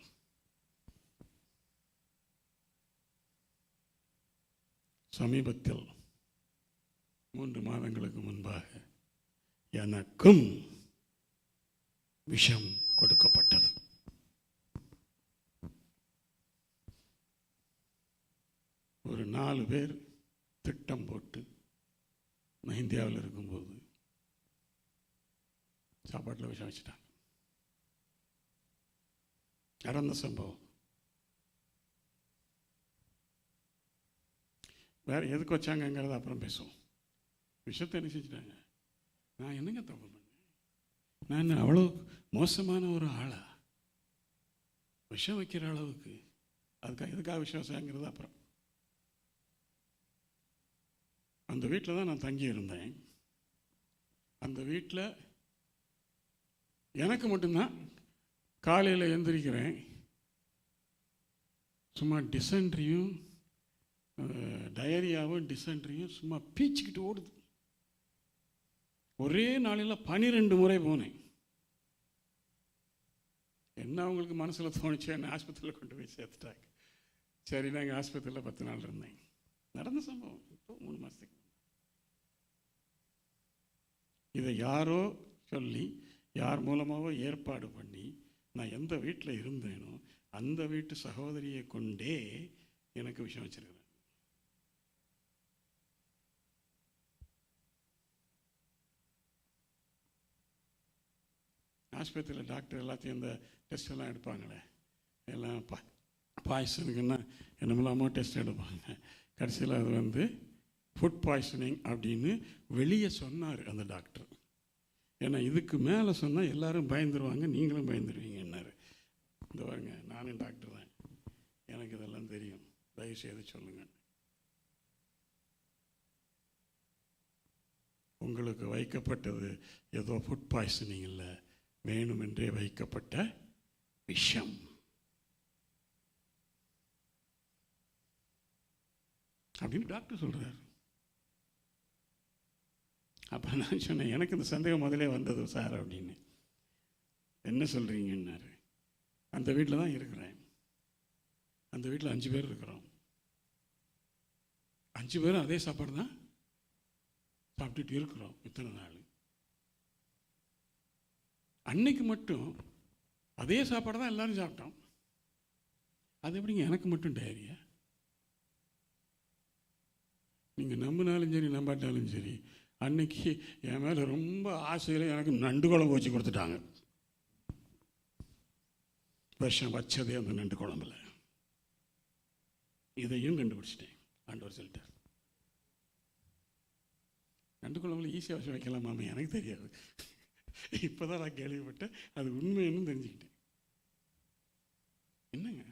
சமீபத்தில் 3 மாதங்களுக்கு முன்பாக எனக்கும் விஷம் கொடுக்கப்பட்டது. ஒரு 4 பேர் திட்டம் போட்டு நான் இந்தியாவில் இருக்கும்போது சாப்பாட்டில் விஷம் வச்சுட்டாங்க. நடந்த சம்பவம். வேற எதுக்கு வச்சாங்கங்கிறத அப்புறம் பேசுவோம். விஷத்தை என்ன செஞ்சுட்டாங்க? நான் என்னங்க தப்பு பண்ணேன்? நான் அவ்வளோ மோசமான ஒரு ஆளா? விஷம் வைக்கிற அளவுக்கு? அதுக்காக எதுக்காக விசுவாசங்கிறது அப்புறம். அந்த வீட்டில் தான் நான் தங்கி இருந்தேன். அந்த வீட்டில் எனக்கு மட்டும்தான் காலையில் எழுந்திரிக்கிறேன், சும்மா டிசென்ட்ரியும் டயரியாவும் டிசென்ட்ரியும் சும்மா பீச்சிக்கிட்டு ஓடுது. ஒரே நாளில் 12 முறை போனேன். என்ன அவங்களுக்கு மனசில் தோணுச்சு, என்னை ஆஸ்பத்திரியில் கொண்டு போய் சேர்த்துட்டாங்க. சரி, நாங்கள் ஆஸ்பத்திரியில் 10 நாள் இருந்தேன். நடந்த சம்பவம் இப்போ 3 மாதத்துக்கு. இதை யாரோ சொல்லி யார் மூலமாகவோ ஏற்பாடு பண்ணி நான் எந்த வீட்டில் இருந்தேனோ அந்த வீட்டு சகோதரியை கொண்டே எனக்கு விஷயம் வச்சிருக்கிறேன். ஆஸ்பத்திரியில் டாக்டர் எல்லாத்தையும் இந்த டெஸ்ட் எல்லாம் எடுப்பாங்களே, எல்லாம் பாய்சனுக்குன்னா என்னமெல்லாமோ டெஸ்ட் எடுப்பாங்க. கடைசியில் அது ஃபுட் பாய்சனிங் அப்படின்னு வெளியே சொன்னார் அந்த டாக்டர். ஏன்னா இதுக்கு மேலே சொன்னால் எல்லாரும் பயந்துருவாங்க, நீங்களும் பயந்துருவீங்கன்னாரு. இந்த பாருங்க, நானும் டாக்டர் தான், எனக்கு இதெல்லாம் தெரியும், தயவு செய்து சொல்லுங்க. உங்களுக்கு வைக்கப்பட்டது ஏதோ ஃபுட் பாய்சனிங் இல்லை, வேணுமென்றே வைக்கப்பட்ட விஷம். அப்படின்னு டாக்டர் சொல்றார். அப்போ நான் சொன்னேன், எனக்கு இந்த சந்தேகம் முதலே வந்தது சார் அப்படின்னு. என்ன சொல்கிறீங்கன்னாரு. அந்த வீட்டில் தான் இருக்கிறேன். அந்த வீட்டில் 5 பேர் இருக்கிறோம். 5 பேரும் அதே சாப்பாடு தான் சாப்பிட்டுட்டு இருக்கிறோம் இத்தனை நாள். அன்னைக்கு மட்டும் அதே சாப்பாடு தான் எல்லாரும் சாப்பிட்டோம். அது எப்படிங்க எனக்கு மட்டும் டயரியா? நீங்கள் நம்பினாலும் சரி நம்பாட்டாலும் சரி, அன்னைக்கு என் மேலே ரொம்ப ஆசையில் எனக்கு நண்டு குழம்பு வச்சு கொடுத்துட்டாங்க. விஷம் வச்சதே அந்த நண்டு குழம்புல. இதையும் கண்டுபிடிச்சிட்டேன். ஆண்டவர் சொல்லிட்டார், நண்டு குழம்புல ஈஸியாக விஷம் வைக்கலாமாமே, எனக்கு தெரியாது. இப்போ தான் நான் கேள்விப்பட்டேன், அது உண்மைன்னு தெரிஞ்சுக்கிட்டேன். என்னங்க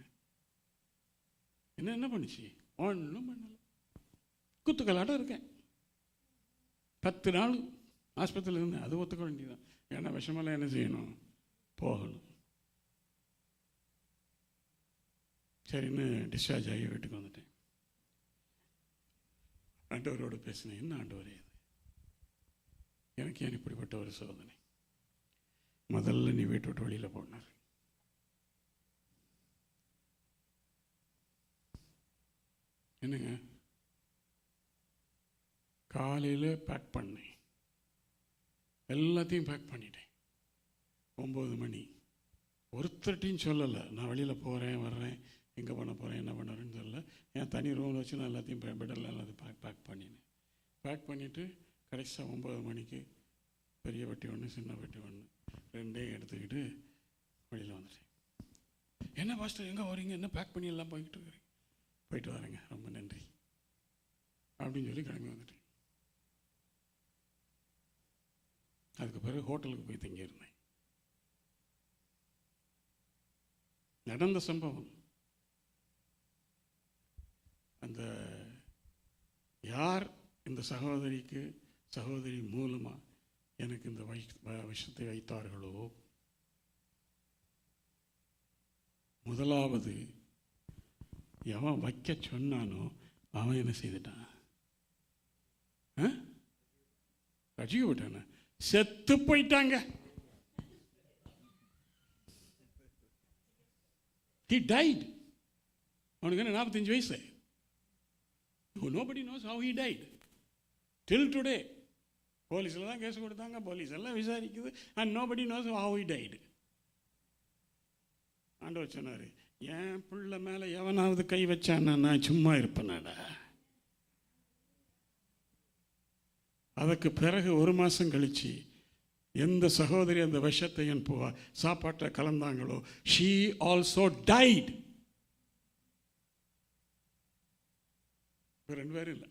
என்ன பண்ணுச்சு? ஒன்றும் பண்ணலை. குத்துக்கலாட்டம் இருக்கேன். 10 நாள் ஆஸ்பத்திரியில் இருந்தேன். அது ஒத்துக்க வேண்டியதான். ஏன்னா விஷமெல்லாம் என்ன செய்யணும்? போகணும். சரின்னு டிஸ்சார்ஜ் ஆகி வீட்டுக்கு வந்துட்டேன். ஆண்டவரோடு பேசினேன். என்ன ஆண்டவரே இது? எனக்கு ஏன் இப்படிப்பட்ட ஒரு சோதனை? முதல்ல நீ வீட்டை விட்டு வெளியில் போனார். என்னங்க, காலையில் பேக் பண்ணேன். எல்லாத்தையும் பேக் பண்ணிட்டேன். 9 மணி. ஒருத்தர்ட்டையும் சொல்லலை நான் வெளியில் போகிறேன் வர்றேன், எங்கே பண்ண போகிறேன், என்ன பண்ணுறேன்னு சொல்லலை. என் தனி ரூமில் வச்சு நான் எல்லாத்தையும் பெட்டெல்லாம் எல்லாத்தையும் பேக் பண்ணினேன். பேக் பண்ணிவிட்டு கடைசியாக 9 மணிக்கு பெரிய பெட்டி ஒன்று சின்ன பெட்டி ஒன்று ரெண்டையும் எடுத்துக்கிட்டு வெளியில் வந்துட்டேன். என்ன பாஸ்டர் எங்கே வரீங்க? என்ன பேக் பண்ணி எல்லாம் போய்கிட்டு இருக்கிறீங்க? போயிட்டு வரேங்க, ரொம்ப நன்றி அப்படின்னு சொல்லி கிளம்பி வந்துட்டேன். அதுக்கு பிறகு ஹோட்டலுக்கு போய் தங்கியிருந்தேன். நடந்த சம்பவம். அந்த யார் இந்த சகோதரி மூலமாக எனக்கு இந்த விஷத்தை வைத்தார்களோ, முதலாவது எவன் வைக்க சொன்னானோ அவன் என்ன செய்துட்டான்? ரசிக்க விட்டான, செத்து போயிட்டாங்க. He died. அவனுக்கு என்ன 45 வயசு. Nobody knows how he died till today. போலீஸில் தான் கேஸ் கொடுத்தாங்க, போலீஸ் எல்லாம் விசாரிக்குது, and nobody knows how he died. ஆண்டவர் சொன்னார், என் பிள்ளை மேலே எவனாவது கை வச்சான்னா நான் சும்மா இருப்பேனாடா. அதுக்கு பிறகு 1 மாதம் கழித்து எந்த சகோதரி அந்த விஷத்தை என் சாப்பாட்டை கலந்தாங்களோ, she also died. 2 பேரும் இல்லை.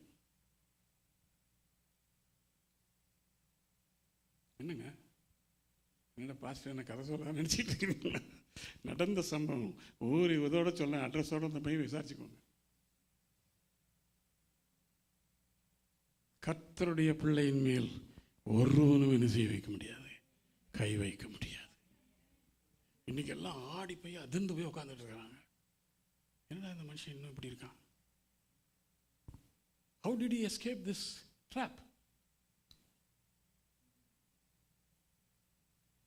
என்னங்க, என்ன பாஸ்டர் என்ன கதை சொல்ல நினச்சிட்டு இருக்கிறீங்களா? நடந்த சம்பவம். ஊர் இதோட சொல்ல, அட்ரஸோட அந்த போய் விசாரிச்சுக்கோங்க. கர்த்தருடைய பிள்ளையின் மேல் ஒருவனும் என்ன செய்ய வைக்க முடியாது, கை வைக்க முடியாது. இன்னைக்கு எல்லாம் ஆடி போய் அதிர்ந்து போய் உட்காந்துட்டு இருக்கிறாங்க. என்னடா இந்த மனுஷன் இன்னும் இப்படி இருக்கான்? How did he escape this trap?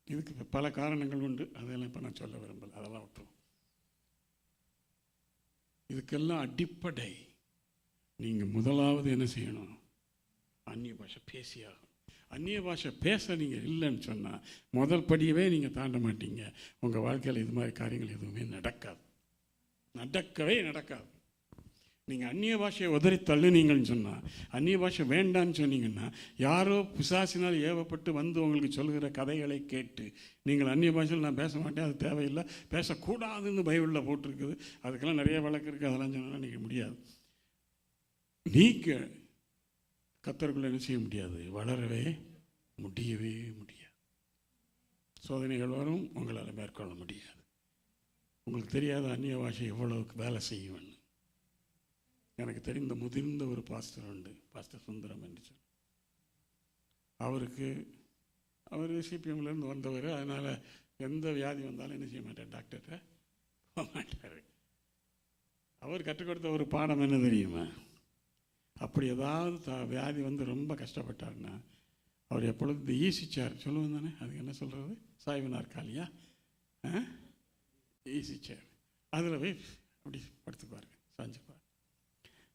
இதுக்கு பல காரணங்கள் உண்டு, அதெல்லாம் இப்போ நான் சொல்ல விரும்பல, அதெல்லாம் விட்டுரும். இதுக்கெல்லாம் அடிப்படை நீங்கள் முதலாவது என்ன செய்யணும்? அந்நிய பாஷை பேசியாகும். அந்நிய பாஷை பேச நீங்கள் இல்லைன்னு சொன்னால் முதல் படியவே நீங்கள் தாண்ட மாட்டீங்க. உங்கள் வாழ்க்கையில் இது மாதிரி காரியங்கள் எதுவுமே நடக்கவே நடக்காது. நீங்கள் அந்நிய பாஷையை உதறி தள்ளுனீங்கன்னு சொன்னால், அந்நிய பாஷை வேண்டான்னு சொன்னீங்கன்னா, யாரோ பிசாசினால் ஏவப்பட்டு வந்து உங்களுக்கு சொல்கிற கதைகளை கேட்டு நீங்கள் அந்நிய பாஷையில் நான் பேச மாட்டேன், அது தேவையில்லை, பேசக்கூடாதுன்னு பைபிளில் போட்டிருக்குது, அதுக்கெல்லாம் நிறைய வழக்கு இருக்குது, அதெல்லாம் சொன்னால் நீங்கள் முடியாது. நீங்கள் கர்த்தருக்குள்ள என்ன செய்ய முடியாது, வளரவே முடியவே முடியாது. சோதனைகள் வரும், உங்களால் மேற்கொள்ள முடியாது. உங்களுக்கு தெரியாத அந்நிய பாஷை எவ்வளவுக்கு வேலை செய்யும். எனக்கு தெரிந்த முதிர்ந்த ஒரு பாஸ்டர் உண்டு, பாஸ்டர் சுந்தரம் என்று சொல்லி. அவர் சிபிஎம்லேருந்து வந்தவர். அதனால் எந்த வியாதி வந்தாலும் என்ன செய்ய மாட்டார், டாக்டர்கிட்ட போக மாட்டார். அவர் கற்றுக் கொடுத்த ஒரு பாடம் என்ன தெரியுமா? அப்படி ஏதாவது வியாதி வந்து ரொம்ப கஷ்டப்பட்டார்னா அவர் எப்பொழுது இந்த ஈசி சேர் சொல்லுவோம் தானே, அதுக்கு என்ன சொல்கிறது, சாய்வு நாற்காலியா, ஈசி சேர், அதில் போய் அப்படி படுத்துக்குவார்,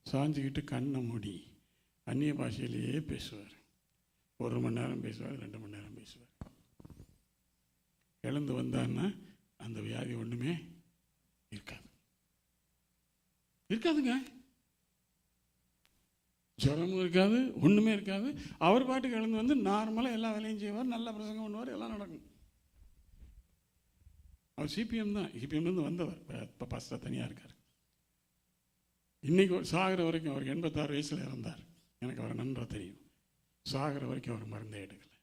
சாஞ்சுக்கிட்டு கண்ணை மூடி அந்நிய பாஷையிலேயே பேசுவார். 1 மணி நேரம் பேசுவார், 2 மணி நேரம் பேசுவார். எழுந்து வந்தான்னா அந்த வியாதி ஒன்றுமே இருக்காதுங்க. ஜுரமும் இருக்காது, ஒன்றுமே இருக்காது. அவர் பாட்டுக்கு எழுந்து வந்து நார்மலாக எல்லா வேலையும் செய்வார், நல்ல பிரசங்கம் பண்ணுவார், எல்லாம் நடக்கும். அவர் சிபிஎம் தான், சிபிஎம்லேருந்து வந்தவர், இப்போ பாஸ்டர் தனியாக இருக்கார். இன்றைக்கி சாகிற வரைக்கும், அவர் 86 வயசில் இறந்தார். எனக்கு அவரை நன்றாக தெரியும். சாகிற வரைக்கும் அவர் மருந்தே எடுக்கலை.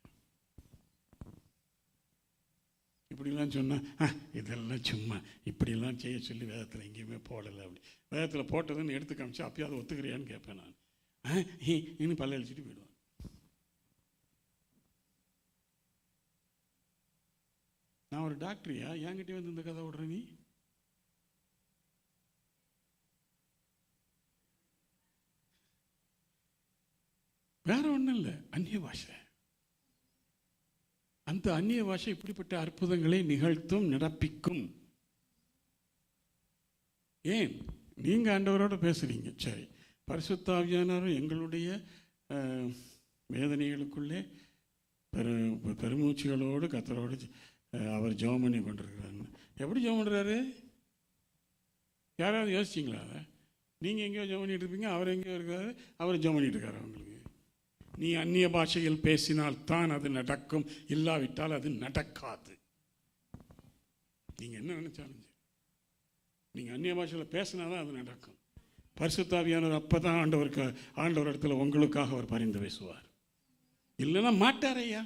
இப்படிலாம் சொன்னால் இதெல்லாம் சும்மா இப்படிலாம் செய்ய சொல்லி வேதத்தில் எங்கேயுமே போடலை. அப்படி வேதத்தில் போட்டதுன்னு எடுத்து காமிச்சு அப்பயும் அதை ஒத்துக்கிறியான்னு கேட்பேன் நான். இன்னும் பல்ல அழிச்சிட்டு போயிடுவான். நான் ஒரு டாக்டரியா, என்கிட்டே வந்து இந்த கதை விடுற நீ? வேற ஒன்றும் இல்லை, அந்நிய பாஷை. அந்த அந்நிய பாஷை இப்படிப்பட்ட அற்புதங்களை நிகழ்த்தும், நடப்பிக்கும். ஏன்? நீங்கள் ஆண்டவரோடு பேசுகிறீங்க, சரி. பரிசுத்த ஆவியானவர் எங்களுடைய வேதனைகளுக்குள்ளே பெருமூச்சுகளோடு கர்த்தரோடு அவர் ஜெபம் பண்ணி கொண்டிருக்கிறாருன்னு. எப்படி ஜெபம் பண்ணுறாரு? யாராவது யோசிச்சிங்களா அதை? நீங்கள் எங்கேயோ ஜெபம் பண்ணிட்டு இருப்பீங்க, அவர் எங்கேயோ இருக்காரு, அவர் ஜெபம் பண்ணிட்டு இருக்காரு. அவங்களுக்கு நீ அந்நிய பாஷையில் பேசினால் தான் அது நடக்கும், இல்லாவிட்டால் அது நடக்காது. நீங்கள் என்ன நினைச்சாலும் சரி, நீங்கள் அந்நிய பாஷையில் பேசினாதான் அது நடக்கும். பரிசுத்த ஆவியானவர் அப்போ தான் ஆண்டவர் இடத்துல உங்களுக்காக அவர் பரிந்து பேசுவார். இல்லைன்னா மாட்டார் ஐயா.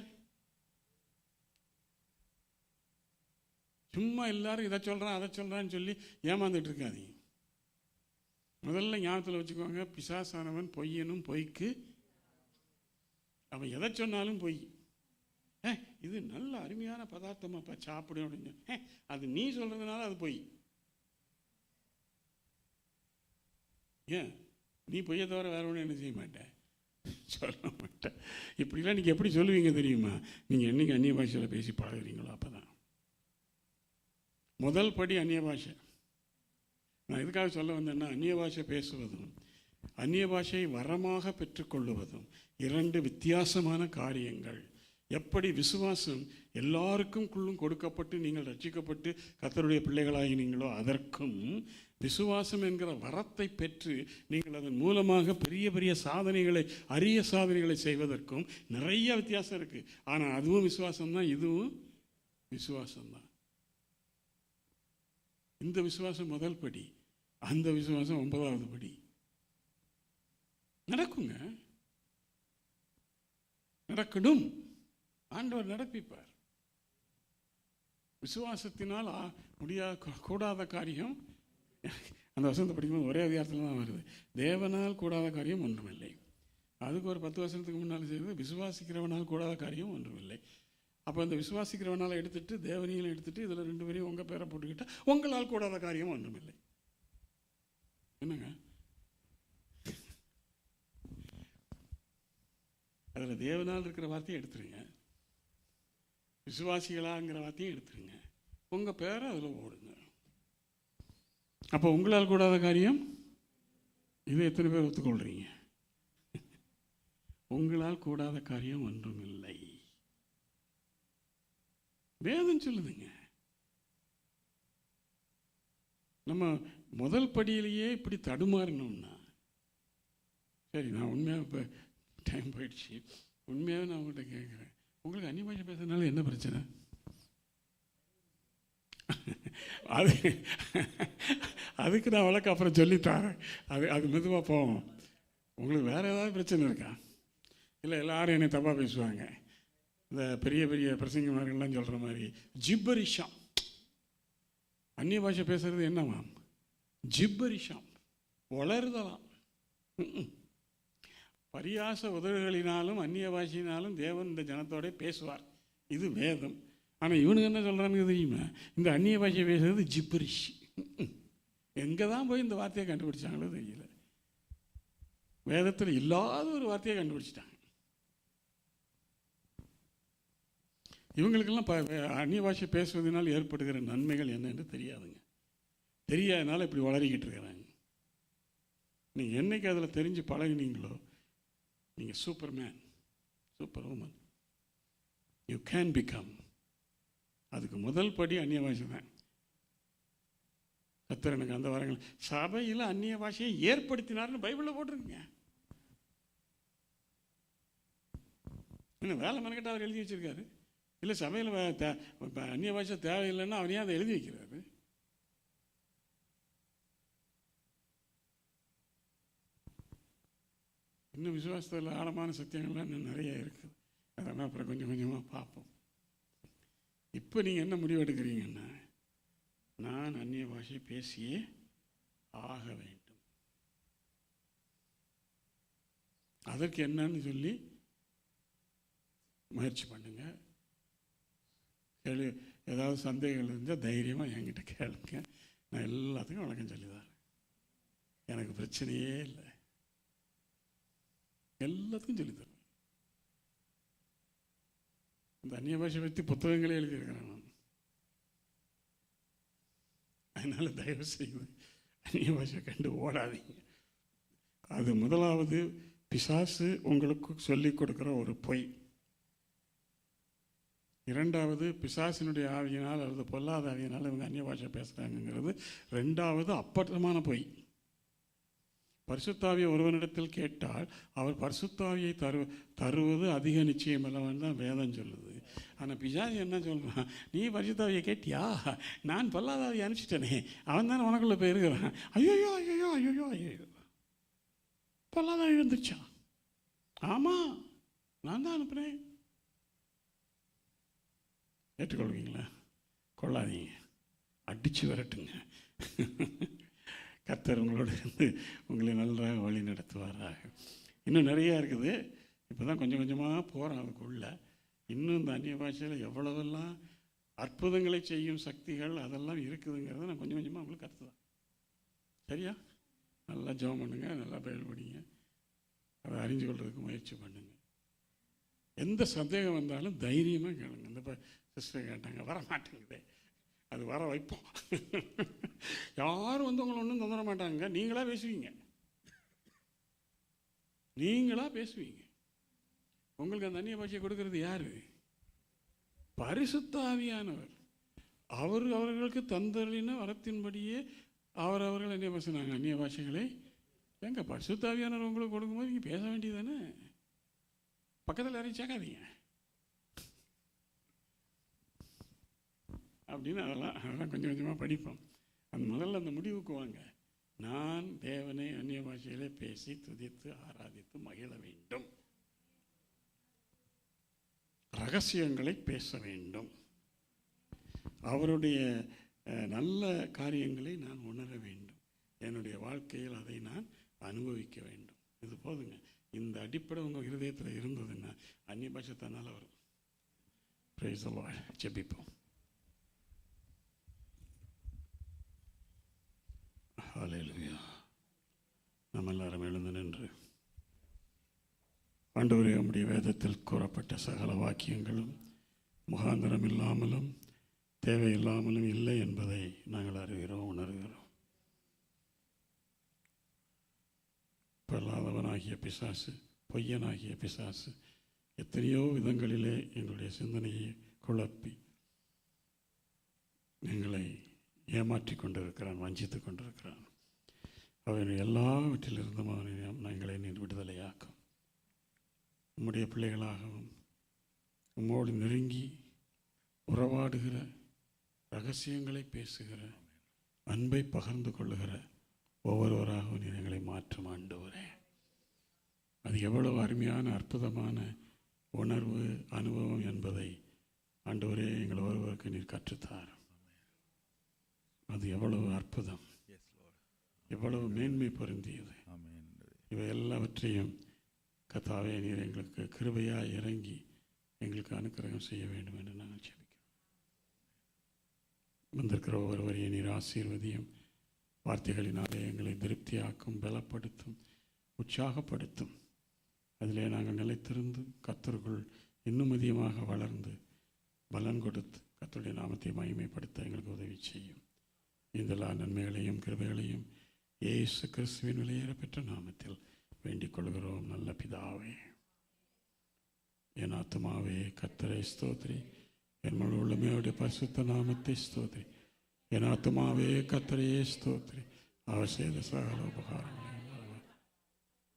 சும்மா எல்லாரும் இதை சொல்கிறான் அதை சொல்கிறான்னு சொல்லி ஏமாந்துட்டு இருக்காதீங்க. முதல்ல ஞாபகத்தில் வச்சுக்கோங்க, பிசாசானவன் பொய்யனும், பொய்க்கு அவன் எதை சொன்னாலும் பொய். இது நல்ல அருமையான பதார்த்தமாப்பா சாப்பிடும் அப்படின்னு அது நீ சொல்கிறதுனால அது பொய். ஏன்? நீ பொய்யை தவிர வேற ஒன்றும் என்ன செய்ய மாட்டேன், சொல்ல மாட்டேன். இப்படிலாம் நீங்கள் எப்படி சொல்லுவீங்க தெரியுமா? நீங்கள் என்னைக்கு அந்நிய பாஷையில் பேசி பழகுறீங்களோ அப்போ தான் முதல் படி அந்நிய பாஷை. நான் எதுக்காக சொல்ல வந்தேன்னா, அந்நிய பாஷை பேசுவதும் அந்நிய பாஷையை வரமாக பெற்றுக்கொள்ளுவதும் இரண்டு வித்தியாசமான காரியங்கள். எப்படி விசுவாசம் எல்லாருக்கும் கொடுக்கப்பட்டு நீங்கள் ரட்சிக்கப்பட்டு கர்த்தருடைய பிள்ளைகளாகினீங்களோ, அதற்கும் விசுவாசம் என்கிற வரத்தை பெற்று நீங்கள் அதன் மூலமாக பெரிய பெரிய சாதனைகளை, அரிய சாதனைகளை செய்வதற்கும் நிறைய வித்தியாசம் இருக்குது. ஆனால் அதுவும் விசுவாசம்தான், இதுவும் விசுவாசம்தான். இந்த விசுவாசம் முதல் படி, அந்த விசுவாசம் 9வது படி. நடக்குங்க, நடக்கணும். ஆண்டவர் நடப்பிப்பார். விசுவாசத்தினால் கூடாத காரியம், அந்த வசனத்தை படிக்கும்போது ஒரே அதிகாரத்தில் தான் வருது. தேவனால் கூடாத காரியம் ஒன்றுமில்லை. அதுக்கு ஒரு 10 வருஷத்துக்கு முன்னால் செய்வது விசுவாசிக்கிறவனால் கூடாத காரியம் ஒன்றுமில்லை. அப்போ அந்த விசுவாசிக்கிறவனால் எடுத்துட்டு தேவனையும் எடுத்துட்டு இதில் 2 பேரையும் உங்கள் பேரை போட்டுக்கிட்டால் உங்களால் கூடாத காரியம் ஒன்றுமில்லை. என்னங்க அதில் தேவனால் இருக்கிற வார்த்தையை எடுத்துருங்க, விசுவாசிகளாங்கிற வார்த்தையும் எடுத்துருங்க, உங்கள் பேரை அதில் ஓடுங்க. அப்போ உங்களால் கூடாத காரியம், இதை எத்தனை பேர் ஒத்துக்கொள்கிறீங்க? உங்களால் கூடாத காரியம் ஒன்றும் இல்லை. வேதம் சொல்லுதுங்க. நம்ம முதல் படியிலேயே இப்படி தடுமாறணும்னா, சரி நான் உண்மையாக இப்போ டைம் போயிடுச்சு, உண்மையாகவே நான் உங்கள்கிட்ட கேட்குறேன், உங்களுக்கு அந்நிய பாஷை பேசுறதுனால என்ன பிரச்சனை? அதுக்கு நான் வழக்கு அப்புறம் சொல்லித்தரேன். அது மெதுவாக போவோம். உங்களுக்கு வேறு ஏதாவது பிரச்சனை இருக்கா? இல்லை எல்லாரும் என்னை தப்பாக பேசுவாங்க. இந்த பெரிய பெரிய பிரசங்கமார்கள்லாம் சொல்கிற மாதிரி ஜிப்பரிஷாம். அந்நிய பாஷை பேசுகிறது என்னவாம்? ஜிப்பரிஷாம், வளருதலாம். பரியாச உதவிகளினாலும் அந்நிய பாஷையினாலும் தேவன் இந்த ஜனத்தோட பேசுவார். இது வேதம். ஆனால் இவனுக்கு என்ன சொல்கிறான்னு தெரியுமா? இந்த அந்நிய பாஷை பேசுறது ஜிப்பரிஷ். எங்கே தான் போய் இந்த வார்த்தையை கண்டுபிடிச்சாங்களோ தெரியல. வேதத்தில் இல்லாத ஒரு வார்த்தையை கண்டுபிடிச்சிட்டாங்க. இவங்களுக்கெல்லாம் அந்நிய பாஷை பேசுவதனால் ஏற்படுகிற நன்மைகள் என்னன்னு தெரியாதுங்க. தெரியாதனால இப்படி வளரிக்கிட்டு இருக்கிறாங்க. நீங்கள் என்னைக்கு அதில் தெரிஞ்சு பழகினீங்களோ, நீங்கள் superman, superwoman, you can become. அதுக்கு முதல் படி அந்நிய பாஷை தான். கர்த்தர் எனக்கு அந்த வரங்கள் சபையில் அந்நிய பாஷையை ஏற்படுத்தினார்னு பைபிளில் போட்டிருக்குங்க. என்ன வேலை மெனக்கிட்ட அவர் எழுதி வச்சிருக்காரு? இல்லை சபையில் அந்நிய பாஷை தேவையில்லைன்னா அவரையே அதை எழுதி வைக்கிறாரு. இன்னும் விசுவாசத்தில் ஆழமான சத்தியங்கள்லாம் இன்னும் நிறைய இருக்குது. அதெல்லாம் அப்புறம் கொஞ்சம் கொஞ்சமாக பார்ப்போம். இப்போ இப்போ நீங்கள் என்ன முடிவு எடுக்கிறீங்கன்னா, நான் அந்நிய பாஷை பேசியே ஆக வேண்டும். அதற்கு என்னன்னு சொல்லி முயற்சி பண்ணுங்க. கேள்வி ஏதாவது சந்தேகங்கள் இருந்தால் தைரியமாக என்கிட்ட கேளுங்க. நான் எல்லாத்துக்கும் வழக்கம் சொல்லிதான். எனக்கு பிரச்சனையே இல்லை, எல்லாத்துக்கும் சொல்லித்தருவேன். இந்த அந்நிய பாஷை பற்றி புத்தகங்களே எழுதியிருக்கிறேன் நான். அதனால் தயவு செய்து அந்நிய பாஷை கண்டு ஓடாதீங்க. அது முதலாவது பிசாசு உங்களுக்கு சொல்லிக் கொடுக்குற ஒரு பொய். இரண்டாவது, பிசாசினுடைய ஆவியினால் அல்லது பொல்லாத ஆவியினால் இவங்க அந்நிய பாஷை பேசுகிறாங்கிறது ரெண்டாவது அப்பட்டமான பொய். பரிசுத்தாவியை ஒருவனிடத்தில் கேட்டால் அவர் பரிசுத்தாவியை தருவது அதிக நிச்சயம் அல்லவன் தான் வேதம் சொல்லுது. ஆனால் பிசாசு என்ன சொல்கிறான், நீ பரிசுத்தாவியை கேட்டியா, நான் பொல்லாதாவியை அனுப்பிச்சிட்டேனே, அவன் தானே உனக்குள்ளே போயிருக்கிறான். ஐயோ ஐயோ ஐயோ ஐயோ, பொல்லாதாவி வந்துருச்சா? ஆமாம், நான் தான் அனுப்புகிறேன். ஏற்றுக்கொள்வீங்களா? கொள்ளாதீங்க, அடித்து விரட்டுங்க. கர்த்தர் உங்களோட இருந்து உங்களை நன்றாக வழி நடத்துவாராக. இன்னும் நிறையா இருக்குது. இப்போ தான் கொஞ்சம் கொஞ்சமாக போகிறோம் அதுக்குள்ளே. இன்னும் இந்த அந்நிய பாஷையில் எவ்வளவெல்லாம் அற்புதங்களை செய்யும் சக்திகள் அதெல்லாம் இருக்குதுங்கிறத நான் கொஞ்சம் கொஞ்சமாக உங்களுக்கு கற்றுதான். சரியா? நல்லா ஜெபம் பண்ணுங்க, நல்லா பைபிள் படிங்க, அதை அறிஞ்சு கொள்றதுக்கு முயற்சி பண்ணுங்க. எந்த சந்தேகம் வந்தாலும் தைரியமாக கேளுங்க. இந்த சிஸ்டர் கேட்டாங்க, வர மாட்டேங்குதே, அது வர வைப்போம். யாரும் வந்து உங்களை ஒன்றும் தொந்தர மாட்டாங்க. நீங்களாக பேசுவீங்க, நீங்களாக பேசுவீங்க. உங்களுக்கு அந்த அந்நிய பாஷையை கொடுக்கறது யார்? பரிசுத்த ஆவியானவர். அவர்களுக்கு தந்தரின வரத்தின்படியே அவர்கள் அந்நிய பேசுனாங்க. அந்நிய பாஷைகளை எங்க பரிசுத்த ஆவியானவர் உங்களுக்கு கொடுக்கும்போது நீங்கள் பேச வேண்டியதானே. பக்கத்தில் யாரையும் சேர்க்காதீங்க அப்படின்னு. அதெல்லாம் கொஞ்சம் கொஞ்சமாக படிப்போம். அந்த முதல்ல அந்த முடிவுக்கு வாங்க. நான் தேவனை அந்நிய பாஷையிலே பேசி துதித்து ஆராதித்து மகிழ வேண்டும். ரகசியங்களை பேச வேண்டும். அவருடைய நல்ல காரியங்களை நான் உணர வேண்டும். என்னுடைய வாழ்க்கையில் அதை நான் அனுபவிக்க வேண்டும். இது போதுங்க. இந்த அடிப்படை உங்கள் இருதயத்தில் இருந்ததுன்னா அந்நிய பாஷை தன்னால் வரும். Praise the Lord. ஜெபிப்போம். ஹல்லேலூயா. நம்ம எல்லாரும் எழுந்து நின்று ஆண்டவரே, நம்முடைய வேதத்தில் கூறப்பட்ட சகல வாக்கியங்களும் முகாந்திரம் இல்லாமலும் தேவையில்லாமலும் இல்லை என்பதை நாங்கள் அறிகிறோம், உணர்கிறோம். பொல்லாதவனாகிய பிசாசு, பொய்யனாகிய பிசாசு எத்தனையோ விதங்களிலே எங்களுடைய சிந்தனையை குழப்பி எங்களை ஏமாற்றி கொண்டிருக்கிறான், வஞ்சித்து கொண்டிருக்கிறான். அவன் எல்லாவற்றிலிருந்தும் அவனை எங்களை நீர் விடுதலையாக்கும். உம்முடைய பிள்ளைகளாகவும் உம்மோடு நெருங்கி உறவாடுகிற, ரகசியங்களை பேசுகிற, அன்பை பகிர்ந்து கொள்ளுகிற ஒவ்வொருவராகவும் நீர் எங்களை மாற்றும் ஆண்டவரே. அது எவ்வளவு அருமையான அற்புதமான உணர்வு, அனுபவம் என்பதை ஆண்டவரே எங்கள் ஒருவருக்கு நீர் கற்றுத்தார். அது எவ்வளவு அற்புதம், எவ்வளவு மேன்மை பொருந்தியது. இவை எல்லாவற்றையும் கர்த்தாவே நீர் எங்களுக்கு கிருபையாக இறங்கி எங்களுக்கு அனுக்கிரகம் செய்ய வேண்டும் என்று நாங்கள் ஜெபிக்கிறோம். வந்திருக்கிற ஒவ்வொருவரையும் நீர் ஆசீர்வதியும். வார்த்தைகளினாலே எங்களை திருப்தியாக்கும், பலப்படுத்தும், உற்சாகப்படுத்தும். அதிலே நாங்கள் நிலைத்திருந்து கர்த்தருக்குள் இன்னும் அதிகமாக வளர்ந்து பலன் கொடுத்து கர்த்தருடைய நாமத்தை மகிமைப்படுத்த எங்களுக்கு உதவி செய்யும். இந்த நன்மைகளையும் கிருபைகளையும் இயேசு கிறிஸ்துவின் விலையேற பெற்ற நாமத்தில் வேண்டிக் கொள்கிறோம் நல்ல பிதாவே. என் ஆத்துமாவே கர்த்தரை ஸ்தோத்திரி, என் முழு உள்ளமையோடைய பரிசுத்த நாமத்தை ஸ்தோத்திரி. என் ஆத்துமாவே கர்த்தரையே ஸ்தோத்திரி, அவர் செய்த சகல உபகாரங்களை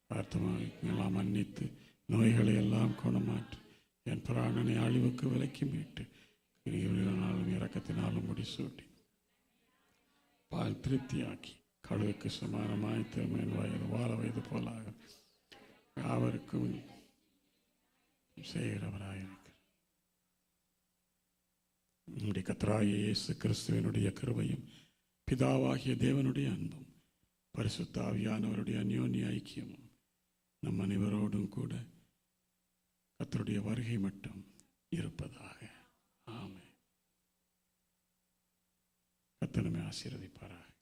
ஆத்துமாவையெல்லாம் மன்னித்து நோய்களை எல்லாம் குணமாற்றி என் பிராணனை அழிவுக்கு விலக்கி மீட்டு கிரிகளினாலும் இரக்கத்தினாலும் முடிசூட்டி பால் திருப்தியாக்கி கழுவுக்கு சமானமாய் திருமையின் வயது வாழ வயது போலாக யாவருக்கும் செய்கிறவராயிருக்கிறார். நம்முடைய கர்த்தராகிய இயேசு கிறிஸ்துவினுடைய கிருபையும் பிதாவாகிய தேவனுடைய அன்பும் பரிசுத்த ஆவியானவருடைய அந்யோன்ய ஐக்கியமும் நம் அனைவரோடும் கூட கர்த்தருடைய வருகை மட்டும் இருப்பதாக. ஆமென். கர்த்தர் நம்மை ஆசீர்வதிப்பாராக.